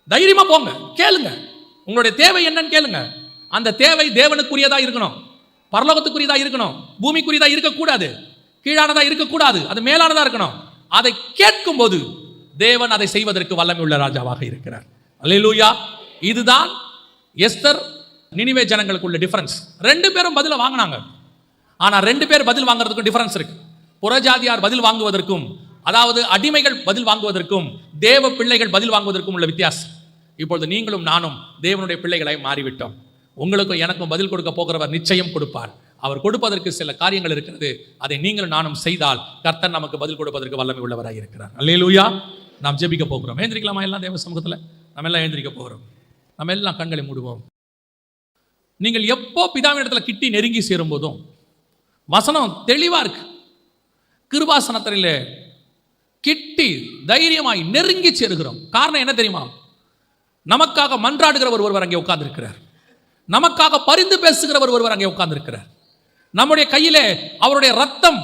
தைரியமா போங்க, கேளுங்க, உங்களுடைய தேவை என்னன்னு கேளுங்க. அந்த தேவை தேவனுக்குரியதா இருக்கணும், பரலோகத்துக்குரியதா இருக்கணும், பூமிக்குரியதா இருக்கக்கூடாது, கீழானதா இருக்கக்கூடாது, அது மேலானதா இருக்கணும். அதை கேட்கும் போது தேவன் அதை செய்வதற்கு வல்லமை உள்ள ராஜாவாக இருக்கிறார். அல்லேலூயா. இதுதான் எஸ்தர் நினிவே ஜனங்களுக்குள்ள டிஃபரன்ஸ். 2 பேரும் பதில வாங்கினாங்க. ஆனா 2 பேர் பதில் வாங்குறதுக்கும் டிஃபரன்ஸ் இருக்கு. புறஜாதியார் பதில் வாங்குவதற்கும் அதாவது அடிமைகள் பதில் வாங்குவதற்கும் தேவ பிள்ளைகள் பதில் வாங்குவதற்கும் உள்ள வித்தியாசம். இப்பொழுது நீங்களும் நானும் தேவனுடைய பிள்ளைகளை மாறிவிட்டோம். உங்களுக்கும் எனக்கும் பதில் கொடுக்க போகிறவர் நிச்சயம் கொடுப்பார். அவர் கொடுப்பதற்கு சில காரியங்கள் இருக்கிறது. அதை நீங்களும் நானும் செய்தால் கர்த்தர் நமக்கு பதில் கொடுப்பதற்கு வல்லமை உள்ளவராக இருக்கிறார். அல்லேலூயா. நாம் ஜெபிக்க போகிறோம். எழுந்திரிக்கலாமா? எல்லாம் தேவ சமூகத்தில் நம்ம எல்லாம் எழுந்திரிக்க போகிறோம். நம்ம எல்லாம் கண்களை மூடுவோம். நீங்கள் எப்போ பிதாவின் இடத்துல கிட்டி நெருங்கி சேரும் போதும் வசனம் தெளிவா இருக்கு. கிருபாசனத்திலே கிட்டி தைரியமாய் நெருங்கி சேருகிறோம். காரணம் என்ன தெரியுமா? நமக்காக மன்றாடுகிறவர் ஒருவர் அங்கே உட்கார்ந்து இருக்கிறார். நமக்காக பரிந்து பேசுகிறவர் ஒருவர் அங்கே உட்கார்ந்து இருக்கிறார். நம்முடைய கையிலே அவருடைய ரத்தம்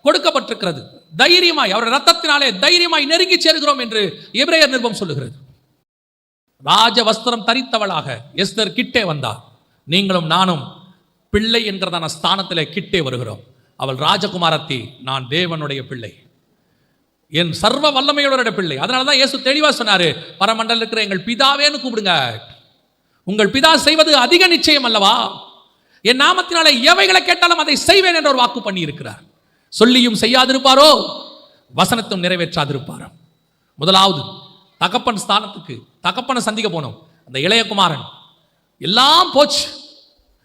கொடுக்கப்பட்டிருக்கிறது. தைரியமாய் அவருடைய ரத்தத்தினாலே தைரியமாய் நெருங்கி சேருகிறோம் என்று எபிரேயர் நிருபம் சொல்லுகிறது. ராஜ வஸ்திரம் தரித்தவளாக எஸ்தர் கிட்டே வந்தார். நீங்களும் நானும் பிள்ளை என்கிறதான ஸ்தானத்திலே கிட்டே வருகிறோம். அவள் ராஜகுமாரத்தி, நான் தேவனுடைய பிள்ளை, என் சர்வ வல்லமையுடைய பிள்ளை. அதனால தான் இயேசு தெளிவா சொன்னாரு, பரமண்டல இருக்கிற எங்கள் பிதாவேன்னு கூப்பிடுங்க. உங்கள் பிதா செய்வது அதிக நிச்சயம் அல்லவா? என் நாமத்தினாலே எவைகளை கேட்டாலும் அதை செய்வேன் என்ற ஒரு வாக்கு பண்ணி இருக்கிறார். சொல்லியும் செய்யாதிருப்பாரோ, வசனத்தும் நிறைவேற்றாதிருப்பாரோ. முதலாவது தகப்பன் ஸ்தானத்துக்கு தகப்பனை சந்திக்க போனோம். அந்த இளையகுமாரன் எல்லாம் போச்சு,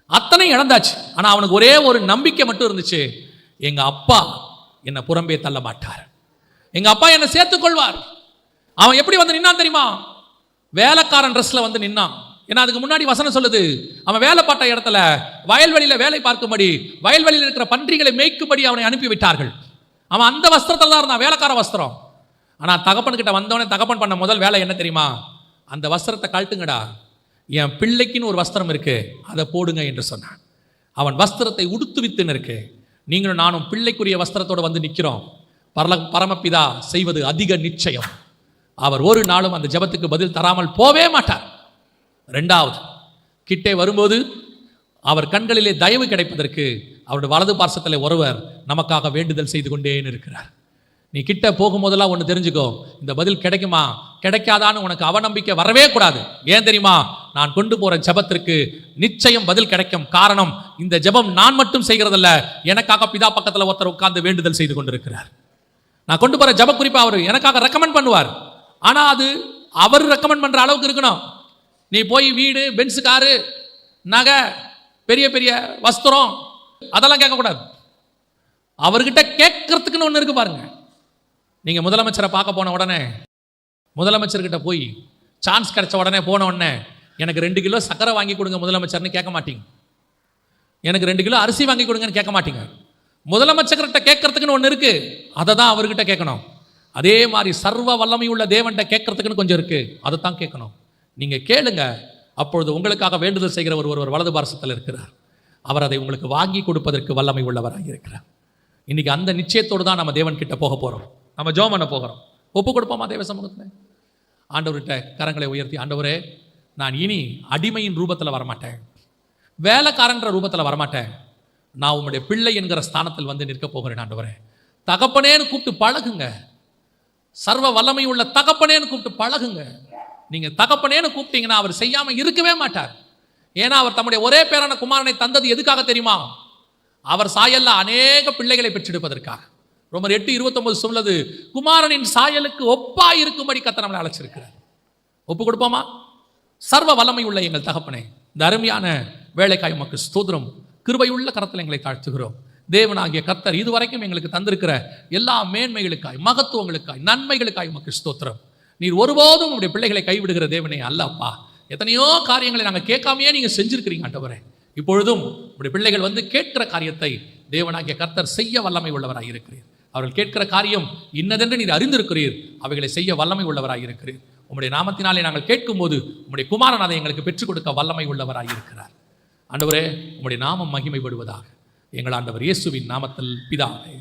அத்தனை இழந்தாச்சு. ஆனா அவனுக்கு ஒரே ஒரு நம்பிக்கை மட்டும் இருந்துச்சு, எங்க அப்பா என்னை புறம்பே தள்ள மாட்டார், எங்க அப்பா என்னை சேர்த்துக் கொள்வார். அவன் எப்படி வந்து நின்னான் தெரியுமா? வேலைக்காரன் ட்ரெஸ்ல வந்து நின்னான். ஏன்னா அதுக்கு முன்னாடி வசனம் சொல்லுது, அவன் வேலை பார்த்த இடத்துல வயல்வெளியில வேலை பார்க்கும்படி, வயல்வெளியில் இருக்கிற பன்றிகளை மேய்க்கும்படி அவனை அனுப்பி விட்டார்கள். அவன் அந்த வஸ்திரத்தில் தான் இருந்தான், வேலைக்கார வஸ்திரம். ஆனா தகப்பன்கிட்ட வந்தவனே தகப்பன் பண்ண முதல் வேலை என்ன தெரியுமா? அந்த வஸ்திரத்தை கழட்டுங்கடா, என் பிள்ளைக்குன்னு ஒரு வஸ்திரம் இருக்கு, அதை போடுங்க என்று சொன்னான். அவன் வஸ்திரத்தை உடுத்து வித்துன்னு இருக்கு. நீங்களும் நானும் பிள்ளைக்குரிய வஸ்திரத்தோடு வந்து நிற்கிறோம். பரமபிதா செய்வது அதிக நிச்சயம். அவர் ஒரு நாளும் அந்த ஜெபத்துக்கு பதில் தராமல் போவே மாட்டார். ரெண்டாவது, கிட்டே வரும்போது அவர் கண்களிலே தயவு கிடைப்பதற்கு அவருடைய வலது பார்சத்தில் ஒருவர் நமக்காக வேண்டுதல் செய்து கொண்டே இருக்கிறார். நீ கிட்ட போகும்போதெல்லாம் ஒன்று தெரிஞ்சுக்கோ, இந்த பதில் கிடைக்குமா கிடைக்காதான்னு உனக்கு அவநம்பிக்கை வரவே கூடாது. ஏன் தெரியுமா? நான் கொண்டு போற ஜெபத்திற்கு நிச்சயம் பதில் கிடைக்கும். காரணம், இந்த ஜெபம் நான் மட்டும் செய்கிறதல்ல, எனக்காக பிதா பக்கத்தில் ஒருத்தர் உட்கார்ந்து வேண்டுதல் செய்து கொண்டிருக்கிறார். நான் கொண்டு போற ஜெப குறிப்பா அவர் எனக்காக ரெக்கமெண்ட் பண்ணுவார். ஆனா அது அவர் ரெக்கமெண்ட் பண்ற அளவுக்கு இருக்கணும். நீ போய் வீடு, பென்ஸ் காரு, நகை, பெரிய பெரிய வஸ்திரம் அதெல்லாம் கேட்கக்கூடாது. அவர்கிட்ட கேட்கறதுக்குன்னு ஒன்று இருக்கு பாருங்க. நீங்க முதலமைச்சரை பார்க்க போன உடனே, முதலமைச்சர்கிட்ட போய் சான்ஸ் கிடைச்ச உடனே போன உடனே எனக்கு 2 கிலோ சக்கரை வாங்கி கொடுங்க முதலமைச்சர்னு கேட்க மாட்டீங்க. எனக்கு 2 கிலோ அரிசி வாங்கி கொடுங்கன்னு கேட்க மாட்டீங்க. முதலமைச்சர்கிட்ட கேட்கறதுக்குன்னு ஒன்று இருக்கு, அதை தான் அவர்கிட்ட கேட்கணும். அதே மாதிரி சர்வ வல்லமை உள்ள தேவன்கிட்ட கேட்கறதுக்குன்னு கொஞ்சம் இருக்கு, அதை தான் கேட்கணும். நீங்க கேளுங்க, அப்பொழுது உங்களுக்காக வேண்டுதல் செய்கிற ஒருவர் வலது பார்சத்தில் இருக்கிறார். அவர் அதை உங்களுக்கு வாங்கி கொடுப்பதற்கு வல்லமை உள்ளவராக இருக்கிறார். இன்னைக்கு அந்த நிச்சயத்தோடு தான் நம்ம தேவன் கிட்ட போக போறோம். நம்ம ஜெபம் பண்ண போகிறோம். ஒப்பு கொடுப்போமா தேவ சமூகத்தில்? ஆண்டவர்கிட்ட கரங்களை உயர்த்தி, ஆண்டவரே, நான் இனி அடிமையின் ரூபத்தில் வரமாட்டேன், வேலைக்காரன்ற ரூபத்தில் வரமாட்டேன், நான் உங்களுடைய பிள்ளை என்கிற ஸ்தானத்தில் வந்து நிற்க போகிறேன். ஆண்டவரே, தகப்பனேன்னு கூப்பிட்டு பழகுங்க. சர்வ வல்லமை உள்ள தகப்பனேன்னு கூப்பிட்டு பழகுங்க. நீங்க தகப்பனேன்னு கூப்பிட்டீங்கன்னா அவர் செய்யாம இருக்கவே மாட்டார். ஏன்னா அவர் தம்முடைய ஒரே பேரான குமாரனை தந்தது எதுக்காக தெரியுமா? அவர் சாயல்ல அநேக பிள்ளைகளை பெற்றெடுப்பதற்காக. ரோமர் 8:29 சொல்லுது, குமாரனின் சாயலுக்கு ஒப்பா இருக்கும்படி கர்த்தர் நம்மளை அழைச்சிருக்கிறார். ஒப்பு கொடுப்போமா? சர்வ வல்லமை உள்ள எங்கள் தகப்பனே, இந்த அருமையான வேலைக்காய் உமக்கு ஸ்தோத்திரம். கிருபையுள்ள கரத்தில் எங்களை தாழ்த்துகிறோம். தேவனாகிய கர்த்தர் இதுவரைக்கும் எங்களுக்கு தந்திருக்கிற எல்லா மேன்மைகளுக்காய், மகத்துவங்களுக்காய், நன்மைகளுக்காய் உமக்கு ஸ்தோத்திரம். நீர் ஒருபோதும் உங்களுடைய பிள்ளைகளை கைவிடுகிற தேவனே அல்லப்பா. எத்தனையோ காரியங்களை நாங்கள் கேட்காமையே நீங்கள் செஞ்சிருக்கிறீங்க ஆண்டவரே. இப்பொழுதும் உங்களுடைய பிள்ளைகள் வந்து கேட்கிற காரியத்தை தேவனாகிய கர்த்தர் செய்ய வல்லமை உள்ளவராக இருக்கிறீர். அவர்கள் கேட்கிற காரியம் இன்னதென்று நீர் அறிந்திருக்கிறீர். அவைகளை செய்ய வல்லமை உள்ளவராக இருக்கிறீர். உம்முடைய நாமத்தினாலே நாங்கள் கேட்கும்போது உம்முடைய குமாரன் அதை எங்களுக்கு பெற்றுக் கொடுக்க வல்லமை உள்ளவராக இருக்கிறார். ஆண்டவரே, உம்முடைய நாமம் மகிமைப்படுவதாக. எங்கள் ஆண்டவர் இயேசுவின் நாமத்தில் பிதாவே.